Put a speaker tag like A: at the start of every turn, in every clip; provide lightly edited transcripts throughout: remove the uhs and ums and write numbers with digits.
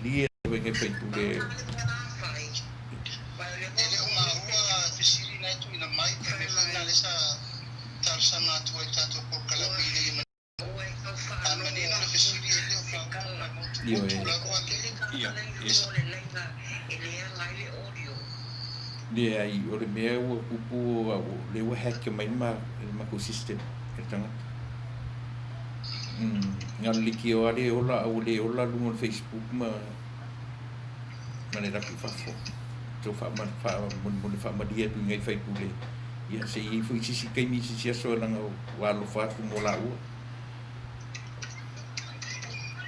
A: dia ngai Faipule dia ai ore mea ua pupu le ua heke mai ma ko system e tanga ngal liki o ale ola au le ola lungo Facebook ma le rapi fafo to fa mon fa ma dia tu ngai Faipule ia se i fu sisi kai mi sisi so langa wa lo fa tu mo la ua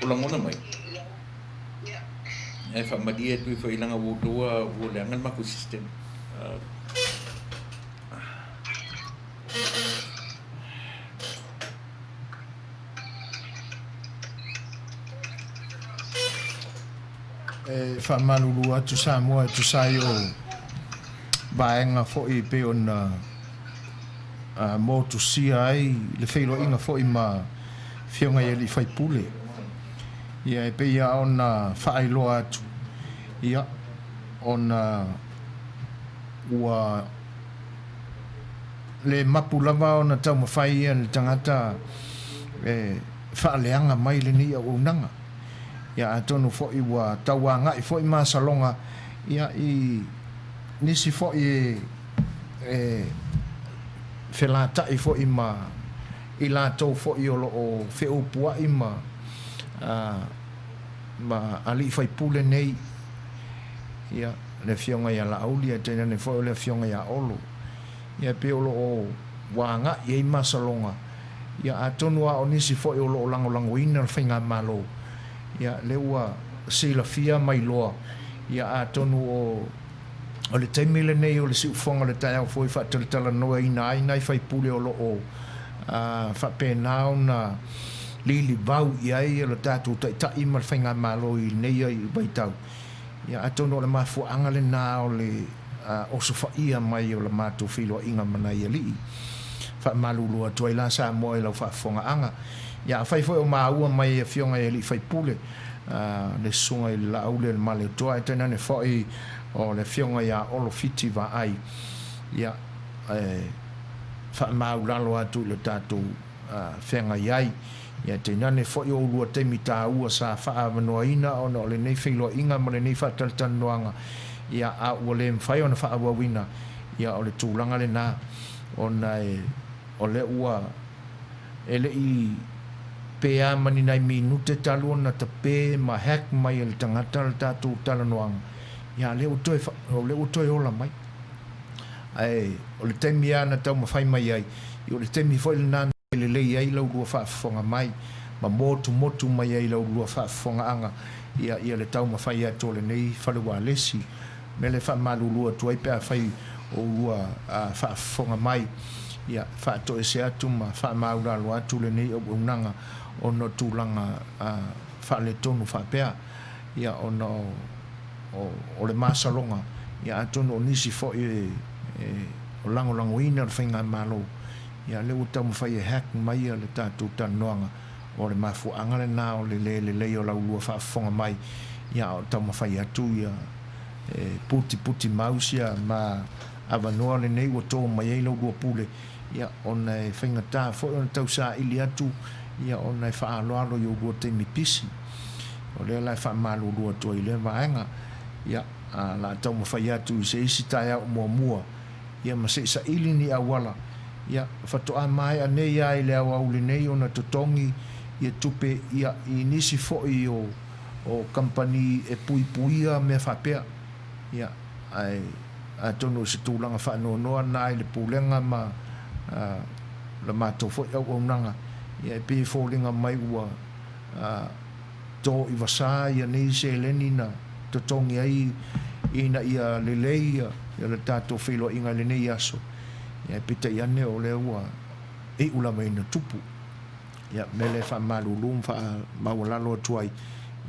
A: ola ngona mai e fa ma dia tu fa ilanga wo doa wo le ngal ma ko system
B: fa malulu atu Samoa tu saio baenga fo I pe ona mo tu sia ai le Fai'oa inga fo I ma Afioga ia li Faipule ia pe ia ona fa'ailoa atu ia ona ua le mapu lava ona tau mawhai ia le tangata whaaleanga mai le ni au unanga ia atonu fo'i ua taua ngai fo'i maa salonga ia I nisi fo'i whelatai fo'i ma I lātou fo'i olo o whiupua I ma ali Faipule nei ia le Afioga ia la auli e tena ne foi le Afioga ia olo ia pe olo o wanga ia I masalonga ia atonu a onisi foi olo o lango ina le whainga malo ia le ua sila fia mai loa ia atonu o le taimile nei o le siufonga le tai au foi Talanoaga ina ai nai Faipule olo o whapenao na lili vau ia I le tatu tai ma le whainga malo I nei ai baitau ia atonu le mafuanga le na o le o sofaia mai o le matou Fai'oa inga Manuia li fa malulu atu ai la Samoa Lau Fa'afofoga'aga ia fai foi o maua mai Afioga ia li Faipule le sunga I la aule le male toa e tena ne foi o le Afioga ia olo Fiti va ai ia fa maulalo atu le tatu whenga iai ia tena ne foi o lua te mita ua sa faa manoaina o no le nei Fai'oa inga mo le nei fa Talanoaga ia a ua le mwhai o na faa wawina ia o le tūlanga le nā o le ua ele I pea mani nai minute talu na tape ma hek mai le tangata le tatu Talanoaga ia le utoe ola mai ai o le temi ana tau mawhai mai ai I o le temi foi le nā le lei ai lau lua whaafofonga mai ma motu mai ai lau lua whaafofoga'aga ia le tau mawhai atu le nei whalua lesi me le whaamalulu atu ai pea whai o lua whaafofonga mai ia whaatoe se atu ma whaamaulalo atu le nei o unanga o no tūlanga whaale tonu whaapea ia o le masalonga ia atono o nisi fo'i o lango ina le whainga malo ia le utau mawhai e hek mai le tātou Talanoaga o le mafuanga le nā o le o lau lua whaafofonga mai ia o tau mawhai atu ia puti mausia ma avanoa le nei ua tō mai ei lau lua pule ia ona e whaingatā fo'i ona tau sa ili atu ia ona e whaaloalo i o lua te mipisi o lea lai whaamalo atu i lea vaenga ia la tau mawhai atu I se isi tai au mua ia ma se sa ili ni awala ia fatoa mai anei ai le au le nei ona totongi ia tupe ia I nisi fo'i o company e puipuia me whapea ia ai atono se tūlanga whaanonoa nai le pulenga ma le mātou fo'i au nanga ia e pe fōlinga mai ua tō I wasa ia nei se leni na totongi ai ina ia lelei ia le tātou Fai'oa inga le nei aso ia pita iane o le ua e ula mai na tupu ia mele fa malulum fa mawalalo atu ai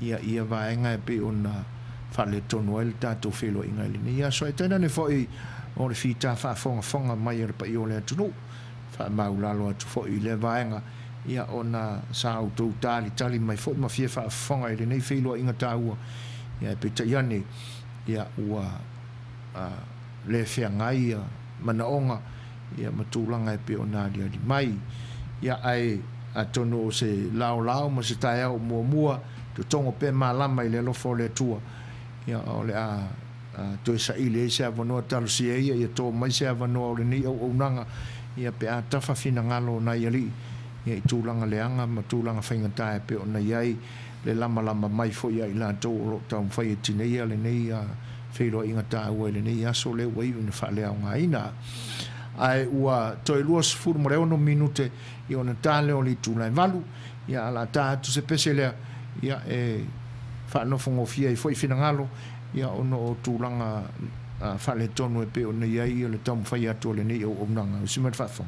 B: ia vaenga e pe ona fa le tonu el tātou Fai'oa inga le nei aso e tena ne foi o le fita fa fonga mai le pa I o le atu no fa mawalalo atu foi le vaenga ia ona sa auto tali mai foi ma fie fa fonga le nei Fai'oa inga tāua ia pe ta iani ia ua le feangai manaonga ia matulanga e pe ona dia di mai ia ai atono o se lao ma se tai au mua to tongo pe malama i le lofo le tua ia o le to sa ile se avano talusia ia to mai se avano le ni o nanga ia pe tafa fina ngalo na yali ia tulanga leanga matulanga fainga tai pe ona iai le lama mai fo ia ila to lo tam fai tineia le nei feilo inga ta o le nei aso le wai una fa le nga ina ai ua to luos fur mo no minute i ona tale o li tula valu ia la ta tu se pesele ia fa no fongo fia i foi fina ngalo ia ono o tulanga fa le tonu e pe ona iai le tam fai atu le nei o nanga simat fa fo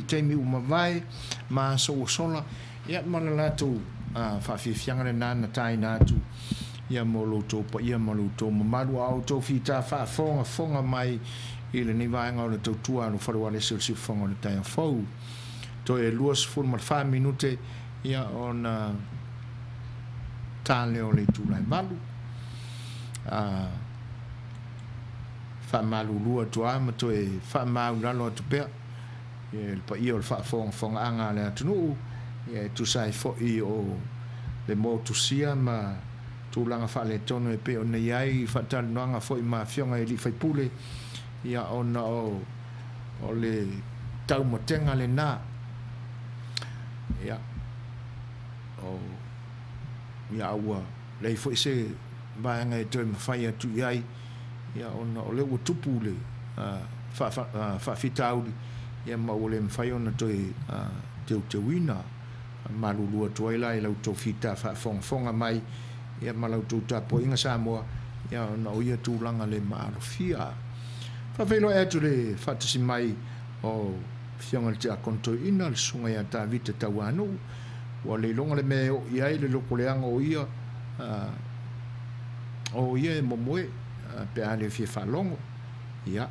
B: taimi uma vai ma so sola ia malala tu fa fianga le nana tai na tu ia molo to pa ia molo to malu auto fita fa fonga mai ile ni vai ngau to tua no faro ale se fonga le tai fo to e luos ful mal fa minute ia on tale o le tu lai malu fa malu lua to ama to e fa mau lo to pe il pa io fa fonga anga le tunu e tu sai fo io le mo tu sia ma tu langa fa le tono e pe ona iai fa talanoaga foi ma Afioga e li Faipule ia ona o le taumatenga le na ia o ia ua le foi se vaenga e toi mawhai atu iai ia ona o le ua tupu le fa fitauli ia ma o le mawhai ona toi teuina malulua toila i lau tau fita fonga mai ia malau tau tapo inga Samoa ia ona o ia tūlanga le maarofia whawhelo e tu le whatasi mai o whianga le te akonto ina le sunga ia tā vita tau anu wa le longa le me o iai le loko leanga o ia e momoe pe ale fie whalongo ia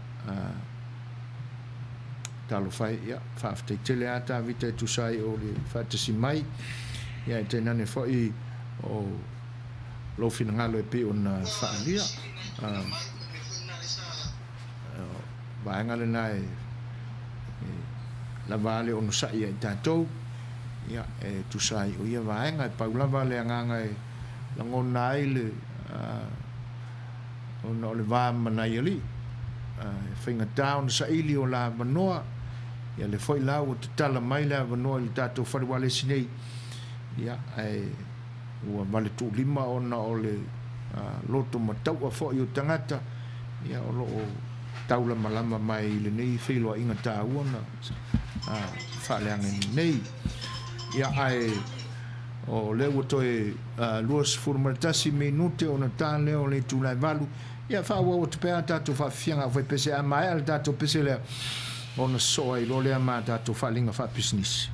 B: talo fai ia whaaftei tele a tā vita tu sai o le whatasi mai ia e tenane fai o lo finangalo e pe ona whaalia vaenga le nai la vale ono sa ia i tātou ia tu sai o ia vaenga paulava le nganga langona ai le ona o le va manai ali whainga down sa ili o la manoa ia le foi lau o te tala mai la manoa i tātou whariwale sinei ia ua male tu lima ona o le loto matau a fo i o tangata ia o lo o taula malama mai le nei whailoa inga tā uana whaleanga nei ia o le ua toe luas furmaratasi minute o na tā leo le tūlai valu ia whaua o te pēa tātou whawhianga whai pese a mai ala tātou pese lea o na soa i lo lea mā tātou whalinga whapisnisi.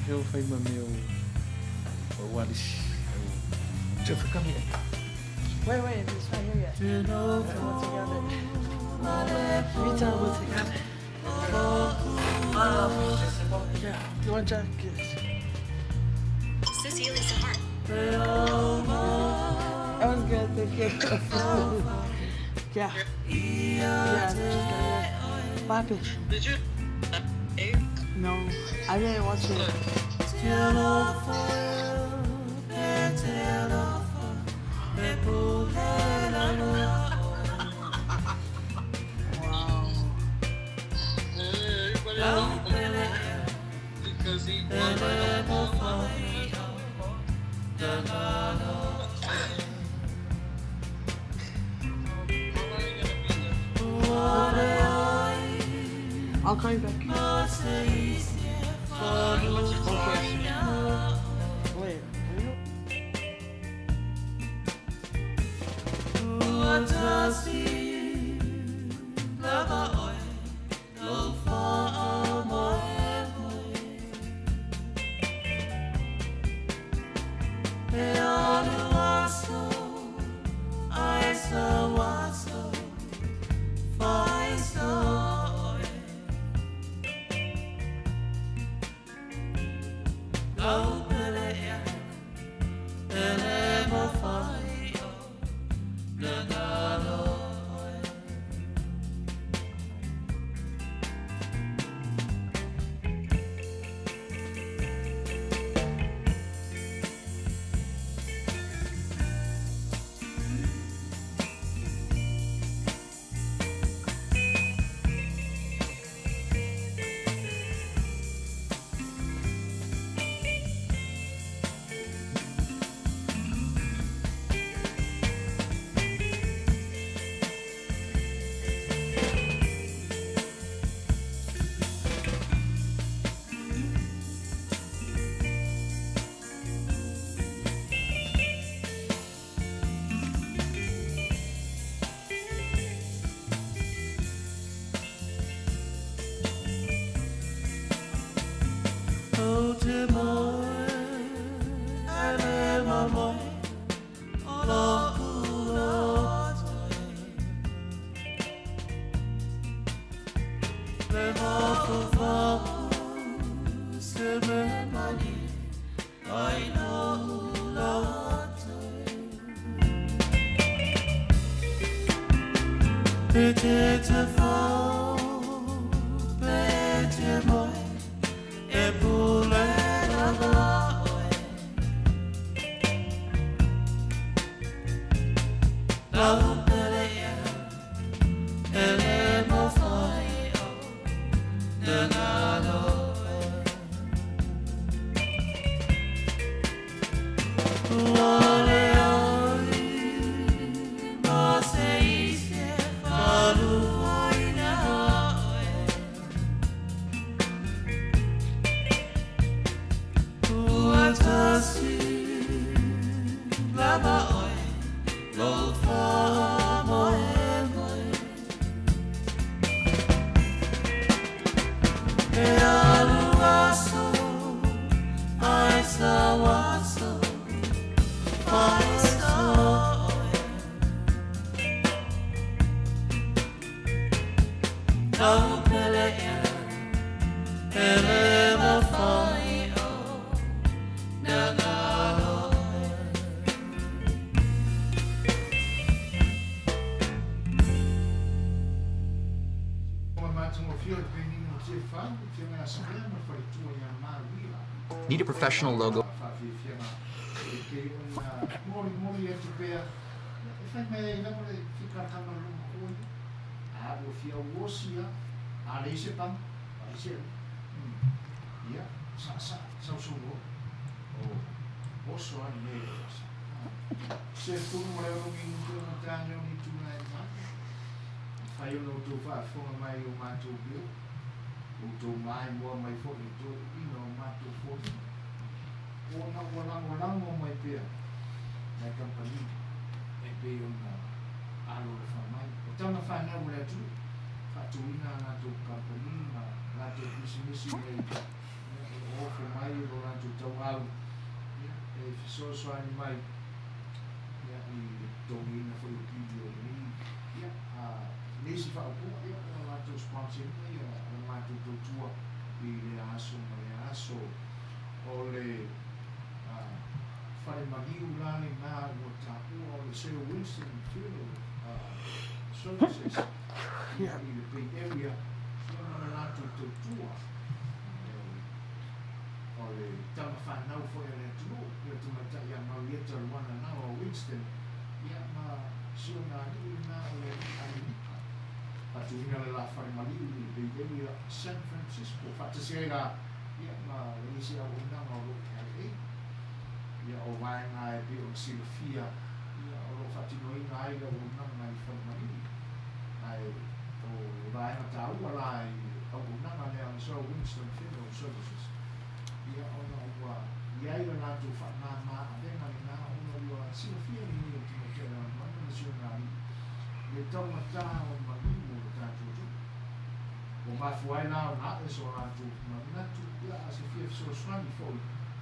B: Eu fui meu Wallace. Deixa eu ficar aqui.
C: Wait, it's not here yet. We're together. Yeah, do you want jackets?
D: Cecilia Sahar.
C: That was good, thank you. Yeah, just got it.
D: Did you?
C: No, I didn't watch it.
D: Wow. Because he won
C: I'll call you back. Okay. Wait.
E: Need a professional logo.
B: Setu mulai orang itu matanya ni tu naik mana? Fayu no tu fa'afofoga'aga mai o matu bio. Utu mai mo mai fo itu ino matu fo. Orang mo mai pia. Mai company. Pe ona A Le Fai'oa. Tana fana mulai tu. Fatuina na tu company na tu misi ni. O fo mai o na tu tawau. Suasua ni mai. Domina foi o vídeo nesse fa'afofoga'aga o latou sponsor o latou totua i le aso ma le aso o le falemaliu lale na ua ta'ua o le Setu Winston Funeral Services i le Bay Area ma le latou totua o le tama whanau foi le atua le tumatai a Manuia Lau Winston ia ma siona ni na le ai patuina le la falemaliu i le Bay Area San Francisco fatasiega ia ma le isi a una o lo ai ia o vai na e bio silfia ia o lo fatinoina ai le una na i falemaliu ai o vai na taua la i o una na le Setu Winston Funeral Services ia ona ua ia i na tu fa na ma ave na ona ua silfia ni le taumata o malumo o tātou tu. O mafuai nā o nā e so nātou maminatu ia a se fia fisoswani fōi.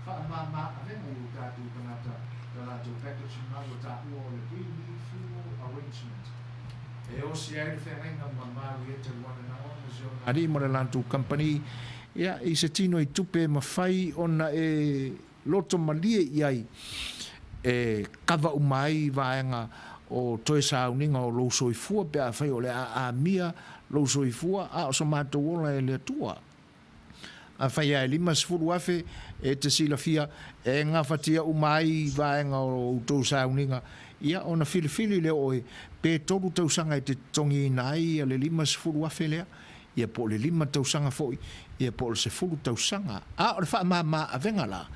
B: Whaamama avenga i o tātou kanata tātou packaging nā o tātou o le pre-need funeral arrangement. E o si ai le whenga mamaru e te wana nā o na zio nā. Ari mo le nātou company ia i se tino i tupe mawhai ona e loto malie iai e kawa umai vaenga o toe sauninga o lou soifua pe a whai o le a mia lou soifua a o sa mātou ola e le atua. A whai a lima sifuru afe e te sila fia e ngā whatia umai vaenga o tau sauninga ia o na filifili le oe pe toru tausanga e te tongi nai a le lima sifuru afe lea ia po le lima tausanga foi ia po le sifuru tausanga a o le wha ma avenga la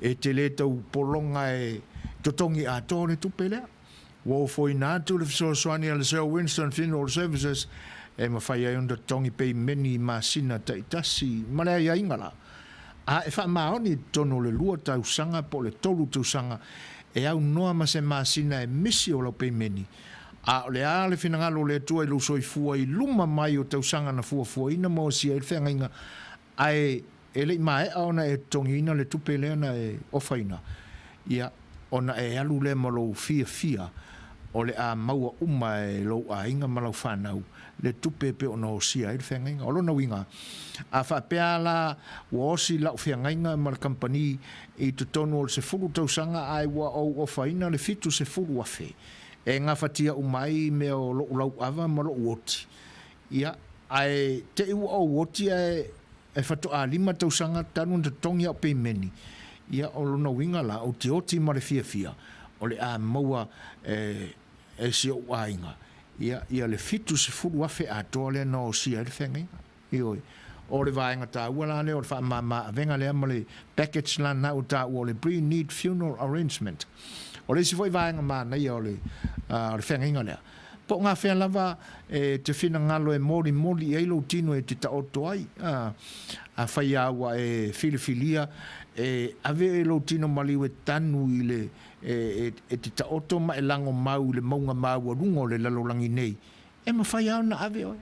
B: e te le tau polonga e totongi a tōne tupe lea. Wo foi nātu le fisoswani a le Setu Winston Funeral Services e mawhai ai onda tongi pei meni masina taitasi malea ia ingala. A e wha maoni tono le lua tausanga po le tolu tausanga e au noa ma se masina e misi o lau pei meni. A o le a le finangalo le tua i lusoi fua i luma mai o tausanga na fua ina mo si e whenga inga ai e le mai aona e tongi ina le tupe leana e ofaina. Ia ona e alu le malo fia o le a maua uma e lo a inga malau whanau le tupe pe ona o sia i whenga inga o lona winga a whapea la wa osi lau whenga inga ma le company i te tono o se furu tausanga ai wa o whaina le fitu se furu afe e ngā whatia umai me o lo lau ava ma lo uoti ia ai te iwa o uoti e whatu a lima tausanga tanu te tongi au pe meni ia o lona winga la o te oti ma le fia o le a maua e si o ainga ia le fitu se furu afe a tole no si e whenga ioi o le vaenga tā ua la le o le wha ma venga le ama le package la na o tā ua le pre-need funeral arrangement o le si foi vaenga ma na ia o le whenga inga lea po ngā whea lava te whina ngalo e mori e ilo tino e te taoto ai a whai awa e filifilia ave e lo tino maliu e tanu i le e te taoto ma e lango mau le maunga mau a rungo le lalolangi nei e ma whai au na ave oi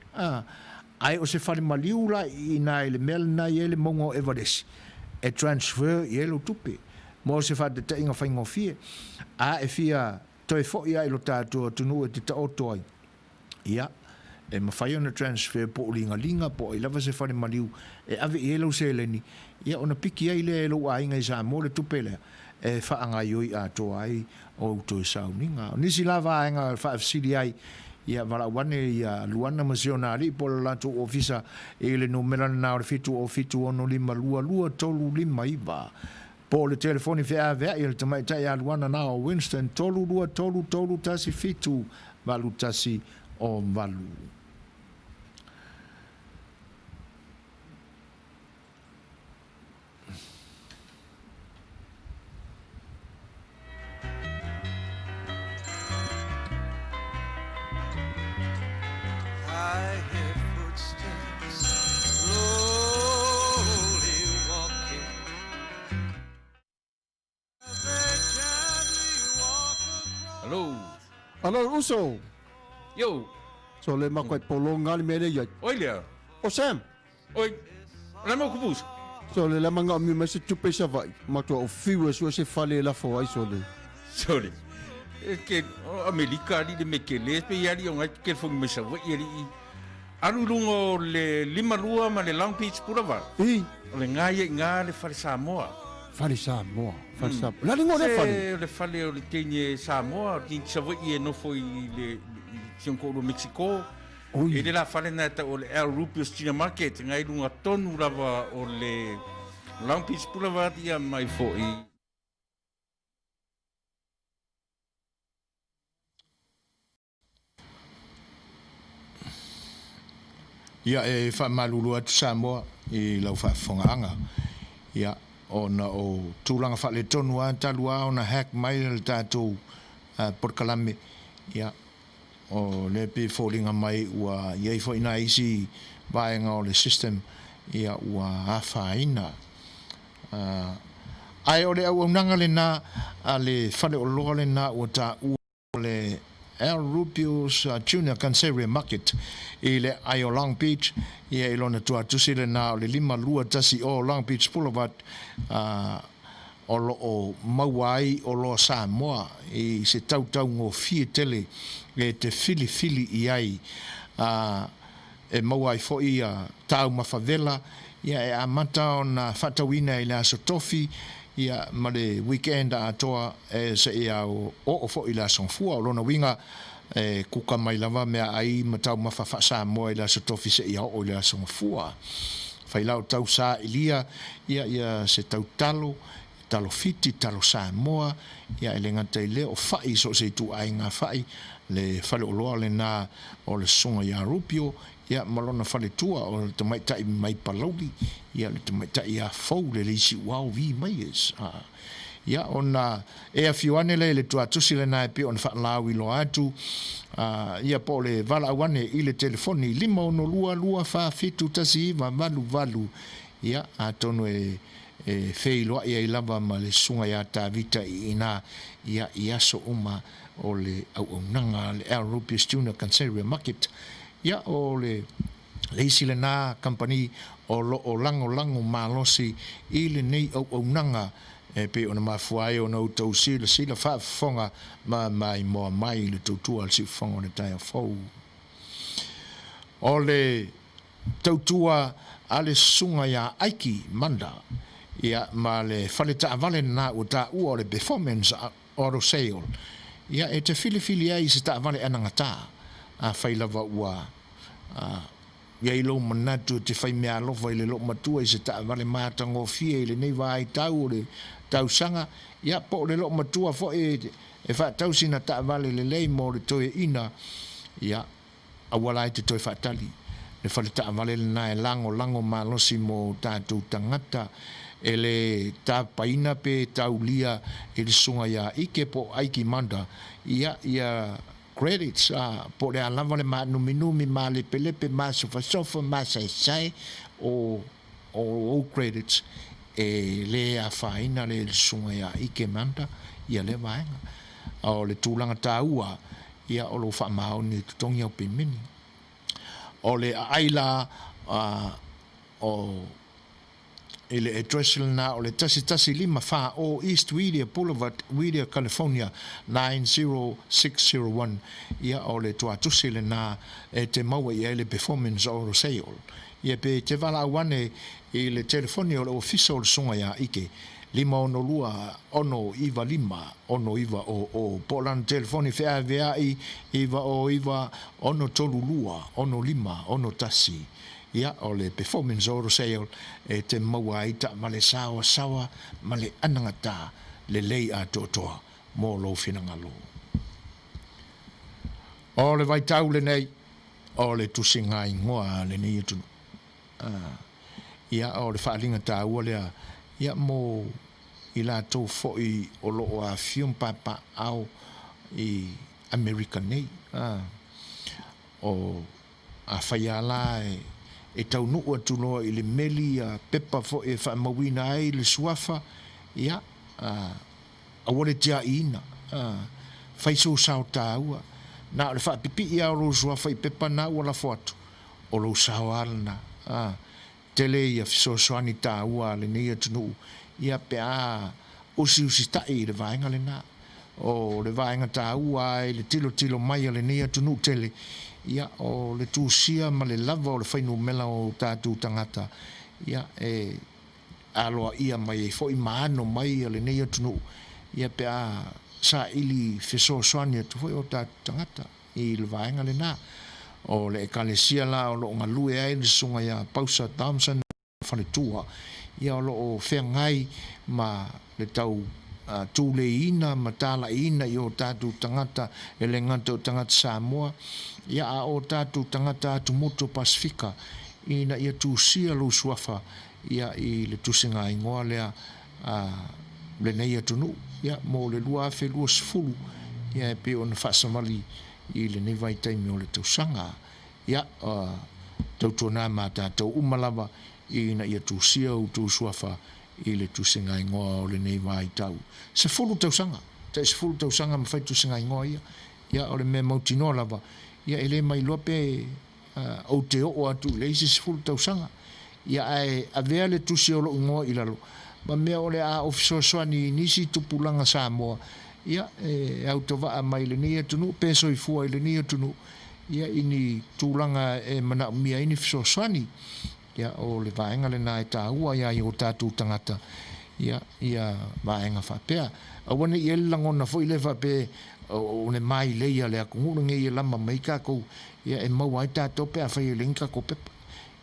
B: ai o se whare maliu la i nā e le mel na i e le maunga o everesi e transfer i e lo tupe mo se whare te inga whaingo fie a e fia toi fo ia i lo tātua tunu e te taoto ai ia e mawhai ona transfer po linga po i lava se whare maliu e ave i elo se leni ia ona piki ai le elo a inga i Samoa le tupele e whaanga ioi a toa ai o uto i sauninga nisi lava a inga whaafsiri ai ia wala wane ia luana masionari po le latu ofisa e le numera na o fitu o fitu ono lima lua tolu lima iwa po le telefoni whea vea i le tamaitai a luana na o Winston tolu lua tolu tasi fitu valu tasi o valu.
C: I hear footsteps slowly walking. They gently walk across.
A: Hello.
E: Hello, Uso.
A: Yo.
E: So le makai polonga le mele yai.
A: Oi lea.
E: O Sam.
A: Oi. Ana mo kubus.
E: So le manga mi me se tupe sa vai. Matua o fiwa so se fale la fo ai so le.
A: Sorry. Ke Amerika di de mekele pe yari on ke fo me sa wa yari. Anu lungo le lima lua ma le Long Beach Boulevard. Le nga le fale Samoa.
E: Fale Samoa. Fale Samoa. La lingo le fale.
A: Le fale o le tenye Samoa, ki sa wa ye no foi le Sionko do Mexico. E le la fale na ta o le El Rupios China Market ngai lunga tonu lava o le Long Beach Boulevard ia mai foi.
B: Ia e whamalulu atu Samoa i lau whaafonga'aga. Ia ona o tūlanga whale tonu a talua ona hack mai le tātou porkalame. Ia o le pe fōringa mai ua iei fo ina isi vaenga o le system. Ia ua hawhaina. Ai o le au nanga le nā a le whale o loa le nā ua tā ua le El Rupios Junior Canceria Market i le ai o Long Beach ia i lona tua tusi le nā o le lima lua tasi o Long Beach Boulevard o lo o mauai o lo Samoa i se tautau ngō fie tele e te fili i ai e mauai fo i tau mawhawela ia e amata o na whatawina i le aso tofi ia ma le weekend a toa e se ia o fo i la songfua o lona winga e kuka mai lava mea ai matau mawhawha Samoa i la so tofi se ia o i la songfua whailau tau sa ilia ia se tau talo Fiti talo Samoa ia e le ngata i le o whai so se tu ai ngā whai le whale o loa le nā o le songa ia rupio ia malona whale tua o le tamaitai mai palauli ia le tamaitai a fau le leisi wau vi mai es ia ona e Afioga le tua tusi le nā e pe on whaalau i lo atu ia po le vala awane i le telefoni lima ono lua whaafitu tasi iwa valu ia a tono e wheiloa ia i lava ma le sunga ia tā vita i ina ia i aso uma o le au nanga le El Rupios Junior Canceria Market ia o le leisi le nā company o lango malosi i le nei au nanga e pe ona mafuai o no tau sila whaafonga mai moa mai le tautua al sifonga o le tai a fau o le tautua a le sunga ia aiki manda ia ma le whaleta avale na o ta ua o le performance auto sale ia e te fili ai se ta avale anangata a whailava ua ia i lo manatu te whai mea lofa i le lo matua i se ta avale mātango fie i le nei vai tau o le tau sanga ia po le lo matua fo e wha tau sina ta avale le lei mo le toe ina ia awalai te toe whaatali le whaleta avale le na e lango malosi mo tātou tangata e le tapaina pe taulia e le sunga ia ike po aiki manda ia credits po le alava le manumi ma le pelepe ma sofa ma sai o credits e le a faina le sunga ia ike manda ia le vaenga o le tūlanga tāua ia o lo whamao ni tutongi au Palemene o le aila Ele address na o le tasi lima fa o East Whittier Boulevard, Whittier, California 90601. Ia o le tua tusile na te maua ia le performance o sale. Ia pe te wala awane i le telefoni o le official sunga ia ike. 505 o polan telefoni fea vea iwa ono tolulua ono lima ono tasi. Ia o le performance o sale te maua ita ma le sawa ma le anangata le lei a totoa mo lo finangalo. O le vai tau le nei o le tusinga ingoa le nei tunu. Ia o le whaalinga tā ua lea ia mo i la tau fo'i o loo a fium papa au i America nei. O a whaiala e tau nuu atunoa i le meli a pepa fo'i e whaamawina ai le suafa. Ia a wale tia ina. Whaiso sao tā ua. Na le whaapipi ia o lo suafa i pepa na ua la foatu. O lo sao alana. Tele ia fisosoani tā ua le nei atunu ia pe a usi tai le vaenga le na o le vaenga tā ua le tilo mai le nei atunu tele ia o le tusia ma le lava o le whainu mela o tātou tangata ia aloa ia mai fo i maano mai le nei atunu ia pe a sa ili fisosoani atu foi o tātou tangata i le vaenga le na o le ekalesia la o lo ngalue ai le sunga ia pausa Thompson whanetua ia o lo o whengai ma le tau tūle ina ma tāla ina i o tātou tangata e le ngata o tangata Samoa ia a o tātou tangata atu moto Pasifika ina ia tūsia lo suafa ia i le tusinga ingoa lea le nei atunu ia mo le lua afe lua sifuru ia e pe o na whaasamali i le nei vai taimi o le tausanga ia tautuana ma tātou umalawa i na ia tūsia o tūsuafa i le tūsinga ingoa o le nei vai tau. Se fulu tausanga, se fulu tausanga ma whai tūsinga ingoa ia o le me mautinoa lava, ia ele mai lope o te o atu, le isi se fulu tausanga, ia a vea le tūsia o lo ingoa i lalo. Ma mea o le a ofisosoa ni nisi tupulanga Samoa, ia au tawaa mai le nei atunu, peso i fua i le nei atunu, ia ini tūlanga mana umia ini fisosoani, ia o le vaenga le nai tā ua ia i o tātou tangata ia vaenga whapea. Awane i elangona fo i le whape o ne mai leia le akungurunga i lama mai kākou ia e mau ai tātou pea whai e lenka ko pepa.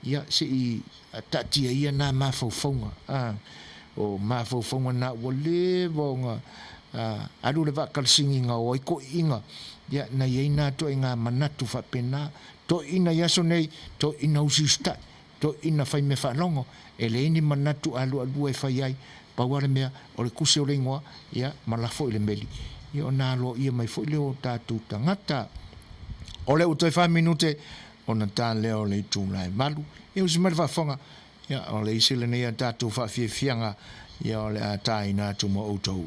B: Ia se i tatia ia nā mawhauwhaunga. O mawhauwhaunga nā ua le vonga aru le wakalsingi ngā o iko inga. Ia na iei nā to i ngā manatu whapena. To ina yaso nei, to ina usistai. To ina whai me whanongo, e le ini manatu alu e whai ai, pauare mea, o le kuse o le ingoa, ia, malafo i le meli. Ia o nā loa ia mai fo i leo tātou tangata. O le utoi 5 minute, o na tā leo le tūnai malu. Ia usi mara whafonga, ia, o le isi le nea tātou whawhianga, ia o le a tā ina tu mo outou.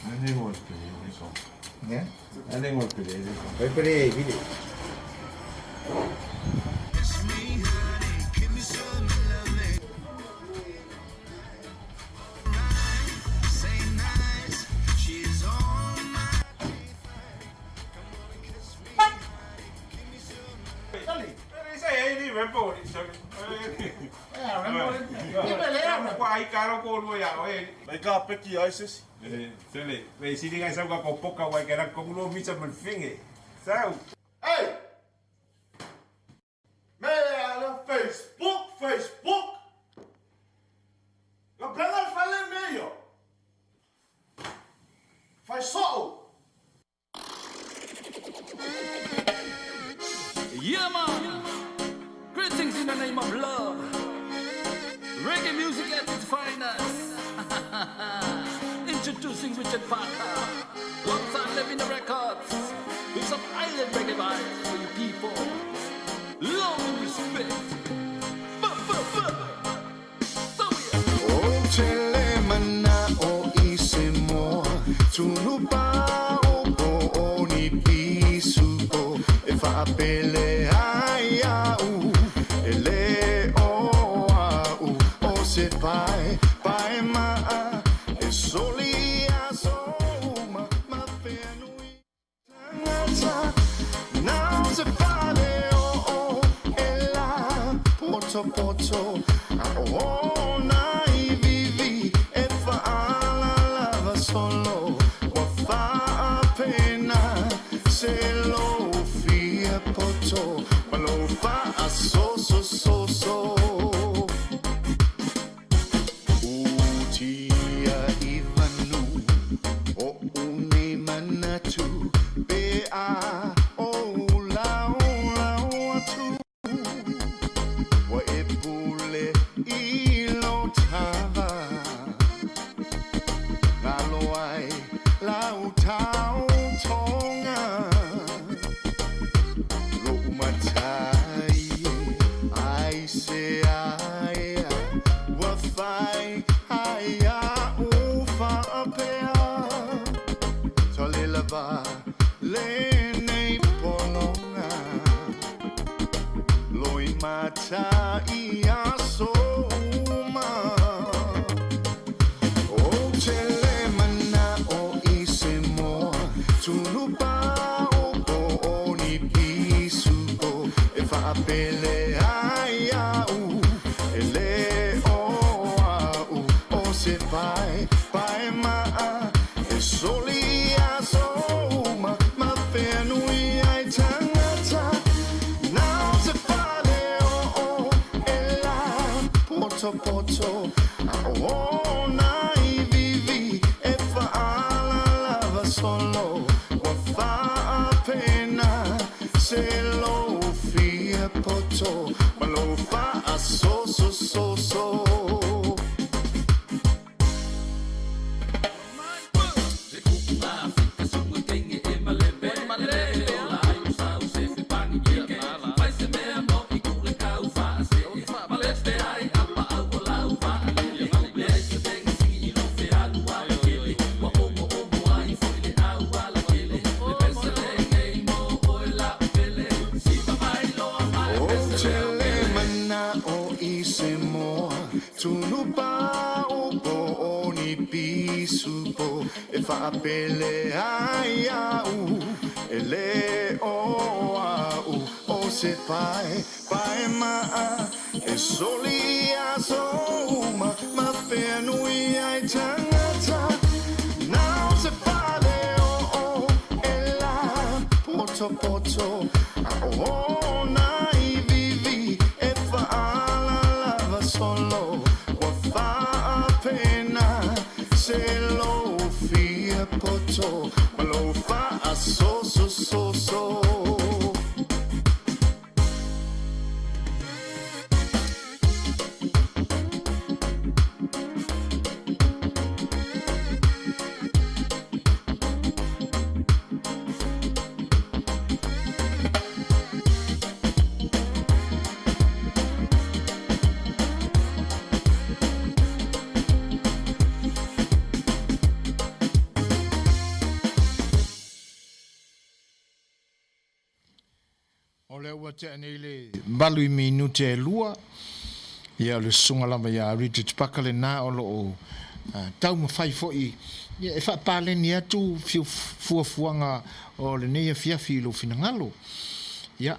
F: Ane ngolpe,
B: Yeah?
F: ane ngolpe.
B: Faipule, vile.
F: Mai ka peki ISIS.
G: Tele, ve sini ngai sau ka poka wai kera kongulo micha man finge. Sau.
F: Hey! Me ala Facebook. La plena fale meio. Faz só.
D: Yeah, man. Greetings in the name of love. Reggae music at its finest. Introducing Richard Parker. Alongside Living the Records. With some island reggae vibes for you people. Love and respect. So yeah.
H: O tele mana o ise moa. Tunu pa o ni pisu o. E whaapele a poto poto o nai vivi e fa'ala lava solo wa fa'a pena se lo fia poto ma lo fa'a so so so so utia ivanu o uni manatu be a Mata ia soma o tele mana o isemo tunu pa o ni pisu e fa pele ai u ele o se vai ma e soli a soma ma penui ai tangata now se poto o nai vivi e fa'ala lava solo wa fa'a pena se lo fia poto ma lo fa'a so so so so fa pele ai au ele o se pai ma e soli a soma ma penui ai tangata now se fale e la poto poto o nai vivi e fa ala lava solo wa fa pena se lo poto ma lo fa so so so so
B: Leuatea nei le balu I minute e lua ia le sunga lava ia Richard Pakale na o lo tau mawhai fo'i ia e whapaleni atu fuafuanga o le neia fiafi lo finangalo ia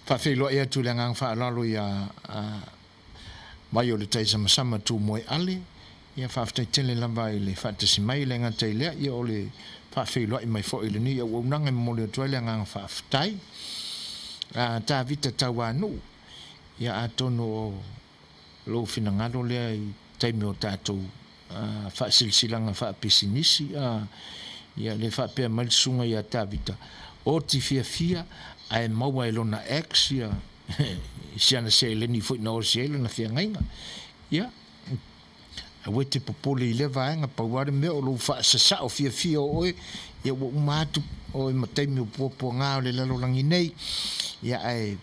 B: whawhiloa ia tu le ngang whaalalo ia mai o le taisa masama tu moe ale ia whaftai tele lava I le whatasi mai le ngatai lea ia o le whawhiloa I mai fo'i le ni ia waunanga mo le tuai le ngang whaftai ta vita tau anu ia atono o lo finangalo lea I taimi o tātou whaasilsilanga whaapisinisi ia le whaapea malisunga ia ta vita o ti fia ai maua lona ex ia siana se leni foi na o se na fia ngainga ia a wete popole I le vaenga pauare me o lo whaasasa o fia oe ia wa umatu o I mataimi o popo ngā o le lalo langi nei ia ai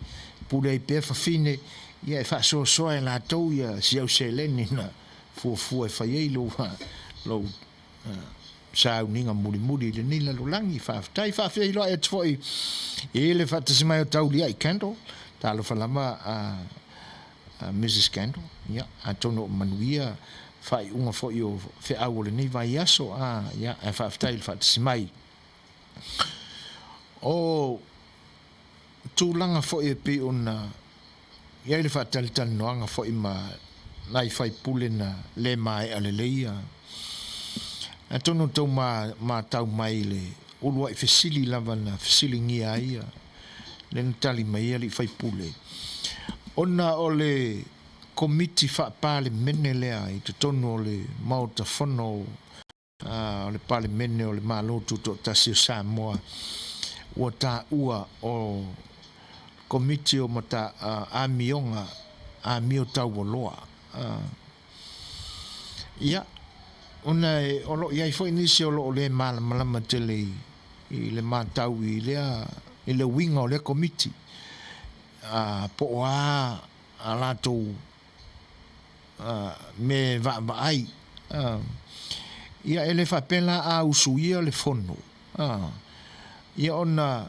B: pule I pea whawhine ia e whaasoa e la tau ia siau se leni na fuafua e whaiei lo sa uninga muri le ni lalo langi whaaftai whaafei loa e tfoi e le whaatasimai o tau lia I candle talo whalama Mrs. Candle ia a tono manuia fai unga foi o fe au le ni vai aso ia e whaaftai le whaatasimai o tūlanga foi e pe ona ia le Talanoaga fo ima nai Faipule na le mai ale leia atono tau ma tau mai le ulua fesili lava na fesili ngia ia le tali mai ali Faipule ona ole komiti fa Palemene lea i te tono le mauta fono le Palemene o le malotu to tasio Samoa ua ta ua o komiti o mata amionga amio tau waloa ia ona olo ia foi nisi olo le malama tele i le matau i le winga o le komiti po a alato me va ai ia ele fa pela a usuia le fono ia ona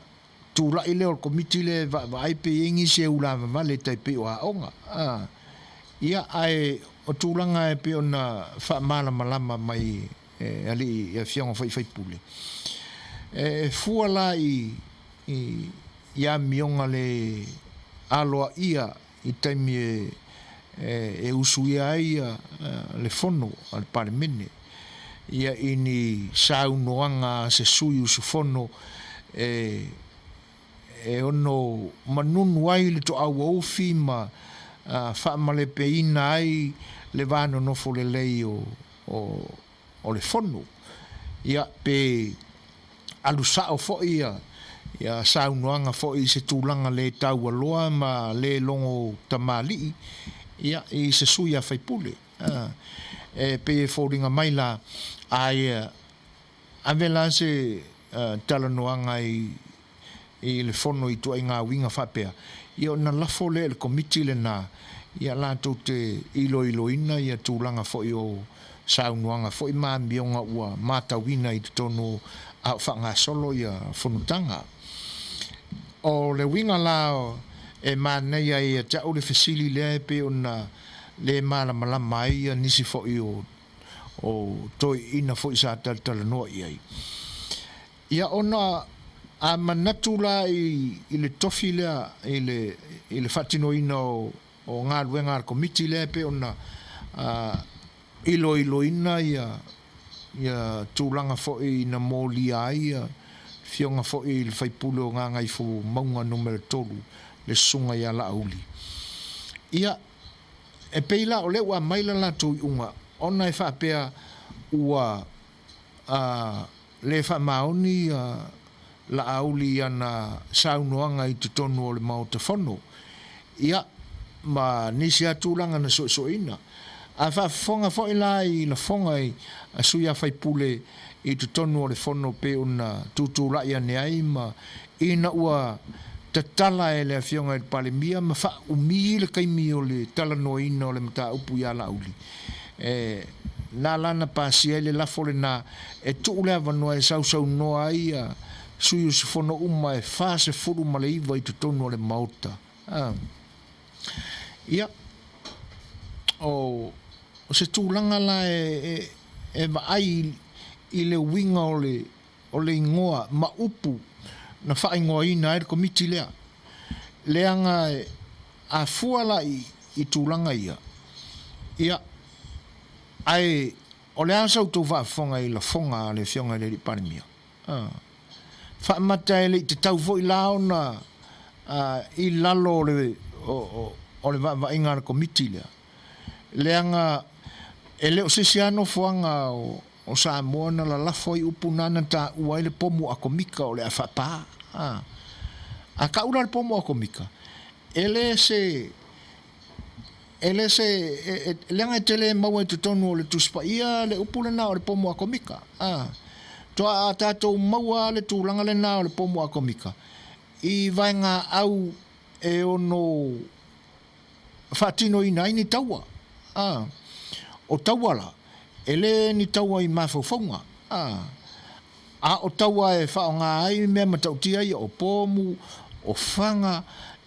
B: tula ile o komiti le va ai pe ingi se ula va le tai pe wa onga ia ai o tulanga e pe ona fa malama mai ali e fianga Faipule fuala i ia mionga le aloa ia i taimi e usuia ia le fono al Palemene ia ini saunoanga se sui usu fono e ono manunu ai le to au ofi ma fa male peina ai le vano no fo le lei o le fono ia pe alusa o fo ia saunoanga fo i se tulanga le tau aloa ma le longo tamali ia i se sui a Faipule pe foldinga mai la ai avela se talanoaga i le fono i tua inga winga whapea ia na lafo le komiti le na ia lato te iloina ia tūlanga fo i o saunuanga fo i maambionga ua matawina i te tono a whanga solo ia fonutanga o le winga lao e manea ia tau le fesili le pe ona le malama ia nisi fo i o toi ina fo i sa talanoa ia ona a manatula i le tofi lea i le whatinoina o ngā ruenga ar komiti lea pe ona iloina ia tūlanga fo i na mōlia ia fionga fo i le Faipule o ngā ngai fo maunga numero tolu le sunga ia la auli ia e peila o le ua maila la tui unga ona e whapea ua le whamaoni la auli ana saunoanga i te tonu o le mautafono ia ma nisi atulanga na soina a whafonga fo ila i la fonga i a suia Faipule i te tonu o le fono pe una tutula ia ne ai ma ina ua tatala e le afionga i Palemene ma wha umi le kaimi o le talanoina o le mata upu ia la auli na lana pasia le lafo le na e tuule avanoa e sau noa ia sui se fono uma e fase furu ma le iwa i te tonu o le mauta ia o se tūlanga la e vaai i le winga o le ingoa ma upu na wha ingoa ina e komiti lea leanga a fuala i tūlanga ia ai o le asa utou whaafonga i la fonga le fionga le Palemene whaamata ele i te tau fo i laona i lalo o le vainga le komiti lea leanga e leo sesiano fuanga o Samoa na la lafo i upunana ta ua le pomu a komika o le afapa a kaura le pomu a komika ele se leanga e tele maua i te tonu o le tuspa ia le upulana o le pomu a komika toa a tātou maua le tūlanga le nā o le pomu a komika i vainga au e ono whatino ina i ni taua o taua la ele ni taua i mawhauwhaunga a o taua e whaonga ai mea matautia ia o pomu o whanga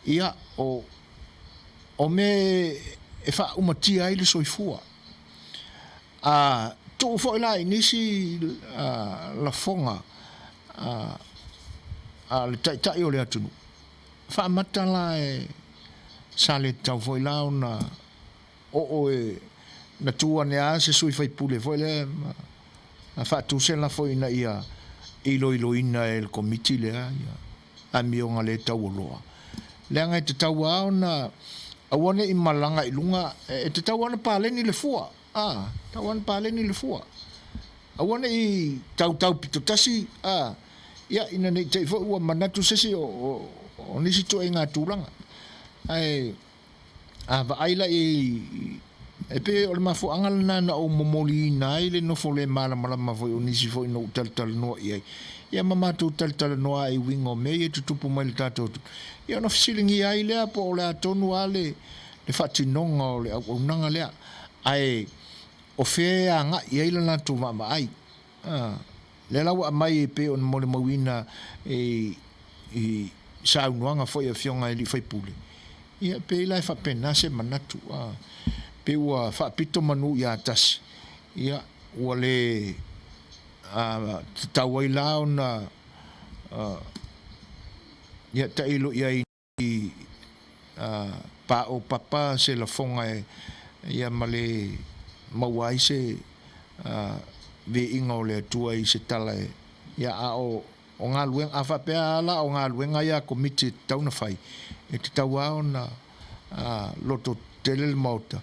B: ia o me e wha umatia ai le soifua tu fo la inisi la fonga le tai o le atunu fa matala sale tau foi lao na o e na tua ne a se sui Faipule foi le a fatu se la foi na ia ilo ina el committee le ia a mionga le tau loa le anga te tau ao na awane i malanga i lunga e te tau ana Palemene le fua tau ana Palemene le fua awane i tau pito tasi ia ina nei te fo ua manatu sesi o nisi to e ngā tūranga ai va aila e pe o le mafu angala na o momoli na ile no fo le mala fo o nisi fo no tal no ia mama tu tal no ai wingo me e tupu mai le tato ia no fisilingi ai le po le tonu ale le fatinonga o le au nanga le ai o fe anga ia ile na tu mama ai le lawa mai pe on mo le mawina e sa unuanga foi Afioga i Faipule ia pe lai fa pena se manatu pe ua fa pito manu ia tas ia ua le tawai lao na ia tailo ia i pa o papa se la fonga ia male mawai se ve inga o le tua i se tala ia o ngā luenga awha pēa ala o ngā luenga ia komiti tauna whai e te tau ao na loto tele le mauta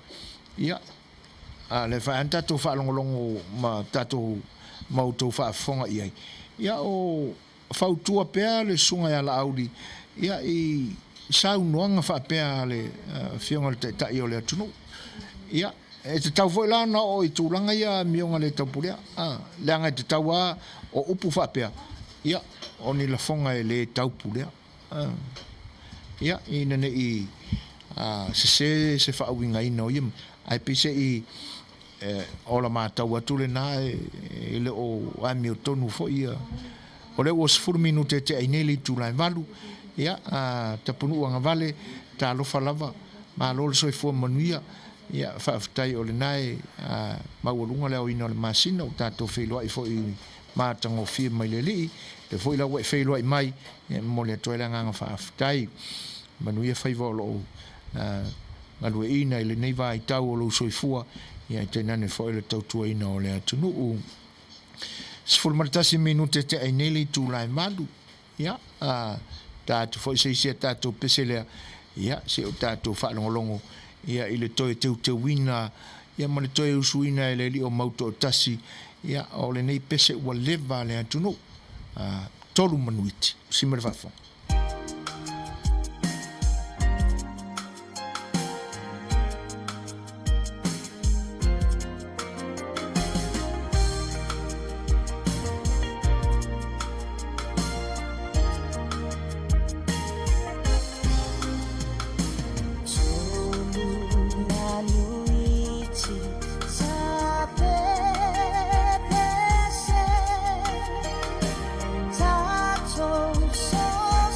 B: ia le whai an tatou whaalongolongo ma tatou mautou whaafonga iai ia o whautua pēa le sunga ia la audi ia i sau noanga wha pēa le whionga le tai o le atunu ia e te tau foi lana o i tūranga ia mionga le taupurea le anga te tau a o upu wha pēa ia o ni la fonga e le taupulea ia ina ne i se whaawinga ina o iam ai pise i o la mātau atu le nā e le o ami o tonu fo ia o le o sifuru minute te aineli tūlai valu ia tapunu anga vale ta alofa lava ma lolo soifua manuia ia whaafutai o le nai maualunga leo ina o le masina o tātou wheloa i fo i mātango fia mai le li te foi la we wheloa i mai mo le atoe la nganga whaafutai Manuia Faiva o lo ngalue ina i le neiva i tau o lo soifua ia te nane fo i le tautua ina o le atunu sifuru maritasi minute te aineli tūlai malu ia tātou fo i seisia tātou pese lea ia se o tātou whaalongolongo ia i le toe te wina ia ma le toe usuina e le li o mauto o tasi ia o le nei pese ua leva le atunu tolu manuiti simere whaafonga
C: So